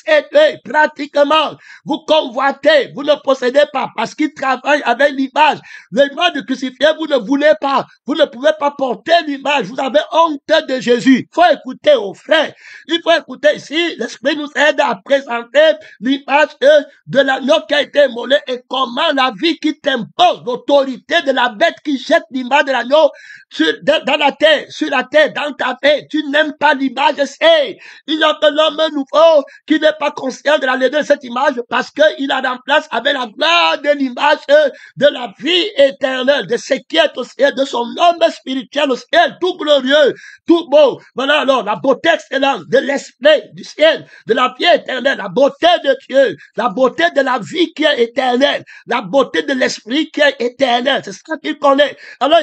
pratiquement, vous convoitez, vous ne possédez pas parce qu'il travaille avec l'image. L'image du crucifié, vous ne voulez pas. Vous ne pouvez pas porter l'image. Vous avez honte de Jésus. Il faut écouter aux frères. Il faut écouter ici. L'Esprit nous aide à présenter l'image de l'agneau qui a été immolé et comment la vie qui t'impose, l'autorité de la bête qui jette l'image de l'agneau dans la terre, sur la terre, dans ta paix. Tu n'aimes pas l'image, c'est. Il y a que l'homme nouveau qui n'est pas conscient de la laideur de cette image parce qu'il la remplace avec la gloire de l'image de la vie éternelle, de ce qui est au ciel, de son homme spirituel au ciel, tout glorieux, tout beau. Voilà alors la beauté excellente de l'esprit du ciel, de la vie éternelle, la beauté de Dieu, la beauté de la vie qui est éternelle, la beauté de l'esprit qui est éternel. C'est ça qu'il connaît. Alors,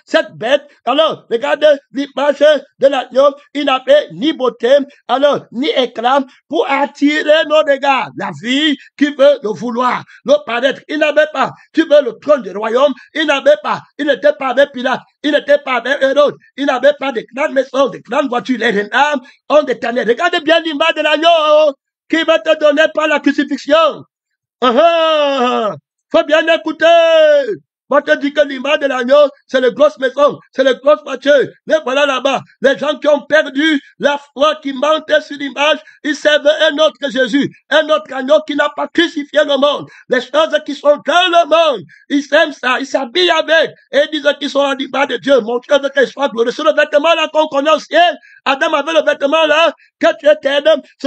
cette bête, alors, regardez l'image de l'agneau, il n'avait ni beauté, alors, ni éclat pour attirer nos regards. La vie qui veut le vouloir, le paraître. Il n'avait pas. Tu veux le trône du royaume? Il n'avait pas. Il n'était pas avec Pilate. Il n'était pas avec Hérode. Il n'avait pas de grandes maisons, de grandes voitures. Les reines ont déterminé. Regardez bien l'image de l'agneau qui va te donner par la crucifixion. Faut bien écouter. Moi, te dis que l'image de l'agneau, c'est les grosses maisons, c'est les grosses voitures. Mais voilà là-bas, les gens qui ont perdu la foi, qui mentent sur l'image, ils servent un autre Jésus, un autre agneau qui n'a pas crucifié le monde. Les choses qui sont dans le monde, ils aiment ça, ils s'habillent avec, et ils disent qu'ils sont à l'image de Dieu. Mon Dieu veut qu'ils soient glorieux. C'est le vêtement là qu'on connaît au ciel. Adam avait le vêtement là, que tu étais,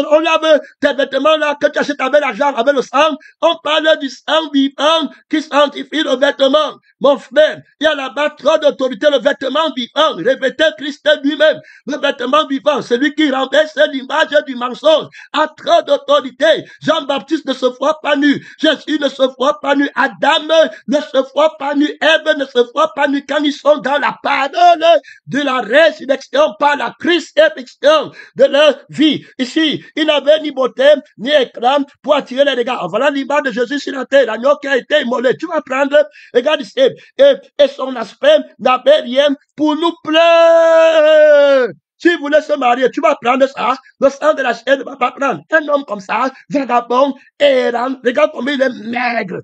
on lave tes vêtements là, que tu achètes avec l'argent, avec le sang. On parle du sang vivant qui sanctifie le vêtement. Mon frère, il y a là-bas trop d'autorité, le vêtement vivant, revêté Christ lui-même, le vêtement vivant, celui qui renverse l'image du mensonge, a trop d'autorité. Jean-Baptiste ne se voit pas nu, Jésus ne se voit pas nu, Adam ne se voit pas nu, Ève ne se voit pas nu quand ils sont dans la parole de la résurrection par la crucifixion. crucifixion de leur vie. Ici, il n'avait ni beauté, ni éclat pour attirer les regards. Voilà l'image de Jésus sur la terre, l'agneau qui a été immolé. Tu vas prendre, regarde ici, et son aspect n'avait rien pour nous plaire. Si vous voulez se marier, tu vas prendre ça. Le sang de la chair ne va pas prendre. Un homme comme ça, vagabond, errant, regarde comment il est maigre.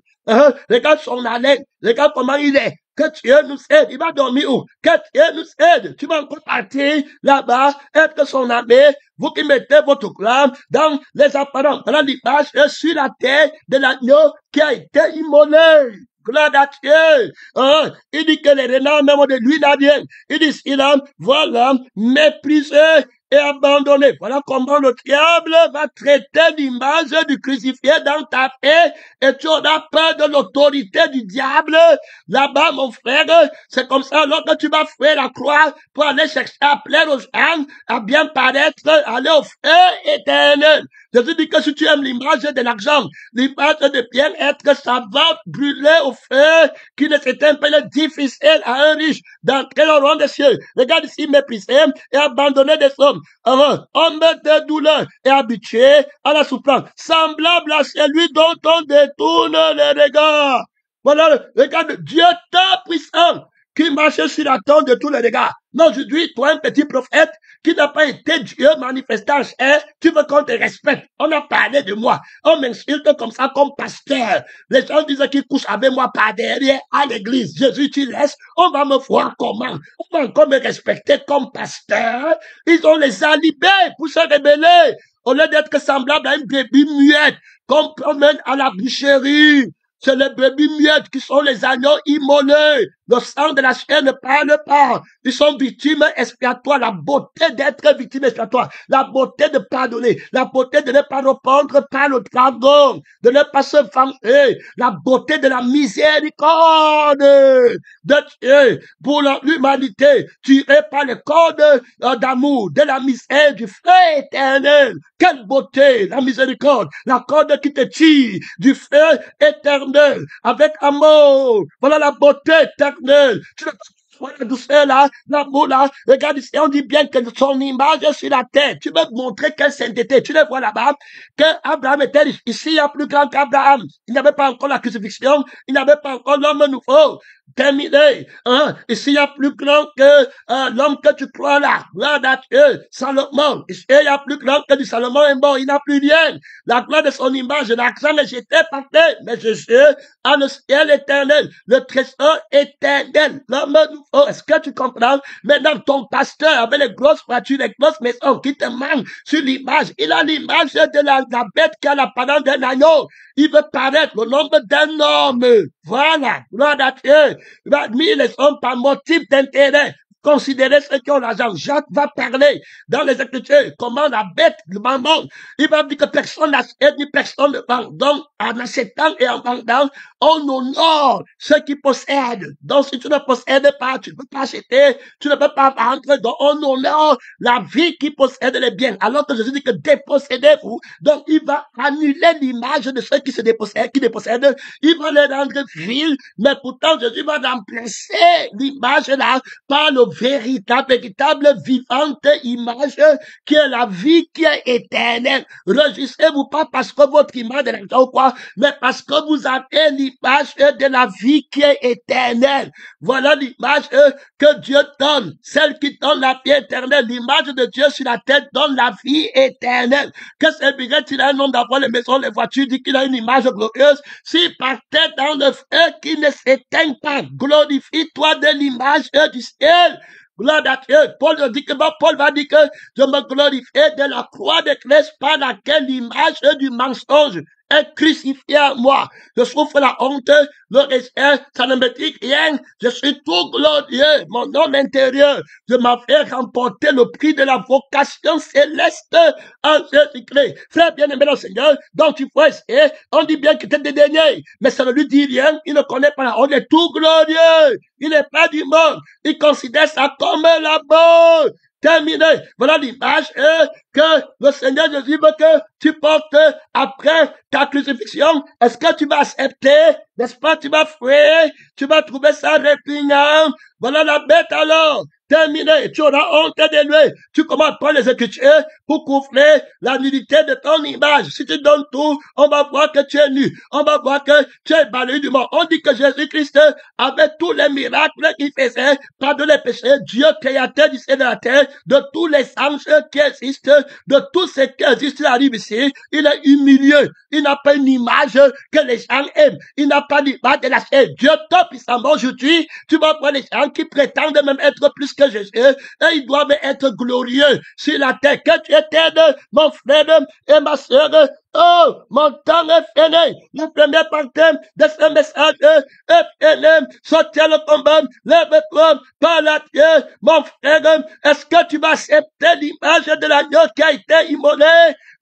Regarde son haleine. Regarde comment il est. Que Dieu nous aide. Il va dormir où? Que Dieu nous aide. Tu vas encore partir là-bas, être son ami. Vous qui mettez votre clame dans les apparences. Dans l'image sur la tête de l'agneau qui a été immolé. Gloire à Dieu. Il dit que les renards même de lui n'a rien. Il dit, il a, voilà, méprisé et abandonné. Voilà comment le diable va traiter l'image du crucifié dans ta paix et tu auras peur de l'autorité du diable. Là-bas, mon frère, c'est comme ça, lorsque tu vas faire la croix pour aller chercher à plaire aux gens, à bien paraître, aller au feu éternel. Jésus dit que si tu aimes l'image de l'argent, l'image de bien-être, ça va brûler au feu, qui ne s'éteint pas, difficile à un riche d'entrer au royaume des cieux. Regarde ici, méprisé et abandonné des hommes. Homme de douleur et habitué à la souffrance, semblable à celui dont on détourne les regards. Voilà, regarde, Dieu tant puissant, qui marche sur la tombe de tous les regards. Mais aujourd'hui, toi, un petit prophète, qui n'a pas été Dieu manifesté en chair, tu veux qu'on te respecte. On a parlé de moi. On m'insulte comme ça, comme pasteur. Les gens disent qu'ils couchent avec moi par derrière à l'église. Jésus, tu laisses. On va me voir comment. On va encore me respecter comme pasteur. Ils ont les alibés pour se rébeller. Au lieu d'être semblable à une bébé muette qu'on promène à la boucherie. C'est les bébés muettes qui sont les agneaux immolés. Le sang de la chair ne parle pas. Ils sont victimes expiatoires. La beauté d'être victime expiatoire. La beauté de pardonner. La beauté de ne pas répondre par le dragon. De ne pas se venger. La beauté de la miséricorde de Dieu pour l'humanité. Tirée par le code d'amour, de la misère, du feu éternel. Quelle beauté, la miséricorde. La corde qui te tire du feu éternel. Avec amour. Voilà la beauté éternelle. Tu ne peux pas la douceur là, l'amour là. Regarde ici, on dit bien que son image est sur la terre. Tu veux montrer quelle sainteté. Tu le vois là-bas, que Abraham était riche. Ici, il y a plus grand qu'Abraham. Il n'y avait pas encore la crucifixion. Il n'y avait pas encore l'homme nouveau. Terminé. Ici, il y a plus grand que l'homme que tu crois là. Gloire à Dieu. Salomon. Ici, il y a plus grand que du Salomon est mort. Il n'a plus rien. La gloire de son image, l'argent est jeté par terre. Mais Jésus a le ciel éternel, le trésor éternel. L'homme nouveau. Est-ce que tu comprends? Maintenant, ton pasteur avec les grosses voitures, les grosses maisons qui te manquent sur l'image. Il a l'image de la bête qui a l'apparence d'un agneau. Il veut paraître le nombre d'un homme. Voilà. Gloire à Dieu. Il va admirer les hommes par motif d'intérêt. Considérez ceux qui ont l'argent. Jacques va parler dans les Écritures comment la bête, le mammon, il va dire que personne n'achète ni personne ne vend. Donc, en achetant et en vendant, on honore ceux qui possèdent. Donc, si tu ne possèdes pas, tu ne peux pas acheter, tu ne peux pas vendre. Donc, on honore la vie qui possède les biens. Alors que Jésus dit que dépossédez-vous. Donc, il va annuler l'image de ceux qui se dépossèdent, qui dépossèdent. Il va les rendre vils. Mais pourtant, Jésus va remplacer l'image là par le véritable, vivante image qui est la vie qui est éternelle. Réjouissez-vous pas parce que votre image est l'argent ou quoi, mais parce que vous avez l'image de la vie qui est éternelle. Voilà l'image que Dieu donne, celle qui donne la vie éternelle. L'image de Dieu sur la tête donne la vie éternelle. Que servirait-il à un homme d'avoir les maisons, les voitures, dit qu'il a une image glorieuse, s'il partait dans le feu qui ne s'éteint pas? Glorifie-toi de l'image du ciel. Gloire à Dieu. Paul va dire que je me glorifie de la croix de Christ par laquelle l'image du mensonge est crucifiée à moi. Je souffre la honte, le respect, ça ne me dit rien. Je suis tout glorieux. Mon homme intérieur, je m'avais remporté le prix de la vocation céleste en Jésus-Christ. Frère bien-aimé dans le Seigneur, donc tu faut essayer. On dit bien qu'il était dédaigné, mais ça ne lui dit rien. Il ne connaît pas la honte. Il est tout glorieux. Il n'est pas du monde. Il considère ça comme la mort. Terminé. Voilà l'image que le Seigneur Jésus veut que tu portes après ta crucifixion. Est-ce que tu vas accepter? N'est-ce pas? Tu vas fuir? Tu vas trouver ça répugnant? Voilà la bête alors. terminé, tu auras honte de lui. Tu commences à prendre les Écritures pour couvrir la nudité de ton image. Si tu donnes tout, on va voir que tu es nu. On va voir que tu es balayé du monde. On dit que Jésus-Christ, avec tous les miracles qu'il faisait, pardonne les péchés, Dieu créateur du ciel et de la terre, de tous les anges qui existent, de tous ceux qui existent, il arrive ici, il est humilié. Il n'a pas une image que les gens aiment. Il n'a pas d'image de la chair. Dieu tout-puissamment aujourd'hui, tu vas voir les gens qui prétendent même être plus que Jésus, et ils doivent être glorieux sur la terre. Que tu éteignes, mon frère et ma soeur. Oh, mon temps est fini. La première partie de ce message est finie. Sortez le combat, lève-toi par la terre, mon frère. Est-ce que tu vas accepter l'image de l'agneau qui a été immolé?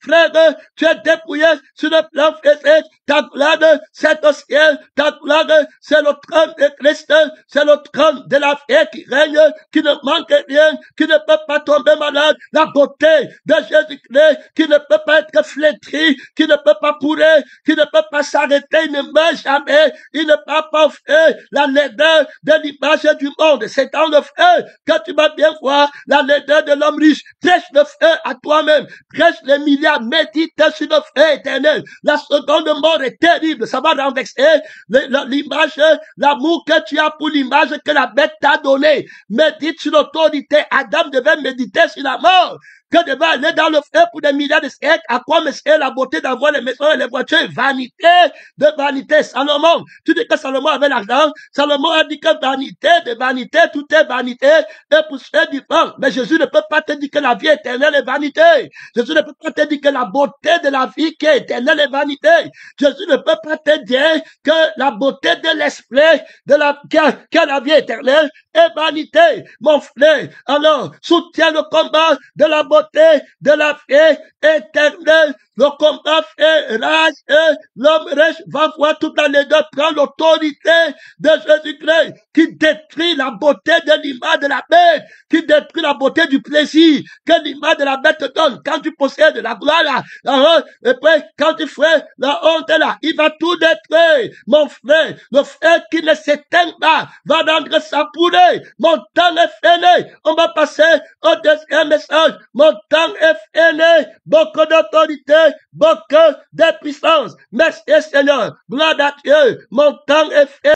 Frère, tu es dépouillé sur le plan physique. Ta gloire, c'est au ciel. Ta gloire, c'est le trône de Christ. C'est le trône de la vie qui règne, qui ne manque rien, qui ne peut pas tomber malade. La beauté de Jésus-Christ, qui ne peut pas être flétrie, qui ne peut pas pourrir, qui ne peut pas s'arrêter, il ne meurt jamais. Il ne peut pas offrir la laideur de l'image du monde. C'est dans le feu que tu vas bien voir la laideur de l'homme riche. Prêche le feu à toi-même. Prêche les milliards. Médite sur le feu éternel. La seconde mort est terrible. Ça va renverser l'image, l'amour que tu as pour l'image que la bête t'a donnée. Médite sur l'autorité. Adam devait méditer sur la mort. Que devait aller dans le feu pour des milliards de siècles. À quoi me sert la beauté d'avoir les maisons et les voitures? Vanité de vanité. Salomon, tu dis que Salomon avait l'argent. Salomon a dit que vanité de vanité, tout est vanité et poussière du vent. Mais Jésus ne peut pas te dire que la vie éternelle est vanité. Jésus ne peut pas te dire que la beauté de la vie qui est éternelle est vanité. Jésus ne peut pas te dire que la beauté de l'esprit qui a la vie éternelle est vanité. Mon frère, alors, soutiens le combat de la beauté de la vie éternelle. Le combat fait rage et l'homme riche va voir toute la laideur, prendre l'autorité de Jésus-Christ qui détruit la beauté de l'image de la bête, qui détruit la beauté du plaisir que l'image de la bête te donne. Quand tu possèdes la gloire là, et puis quand tu fais la honte là, il va tout détruire. Mon frère, le frère qui ne s'éteint pas va rendre sa pourrée. Mon temps est fini. On va passer au deuxième message. Mon temps est fini. Beaucoup d'autorité, beaucoup de puissance. Merci Seigneur. Gloire à Dieu. Mon temps est fini.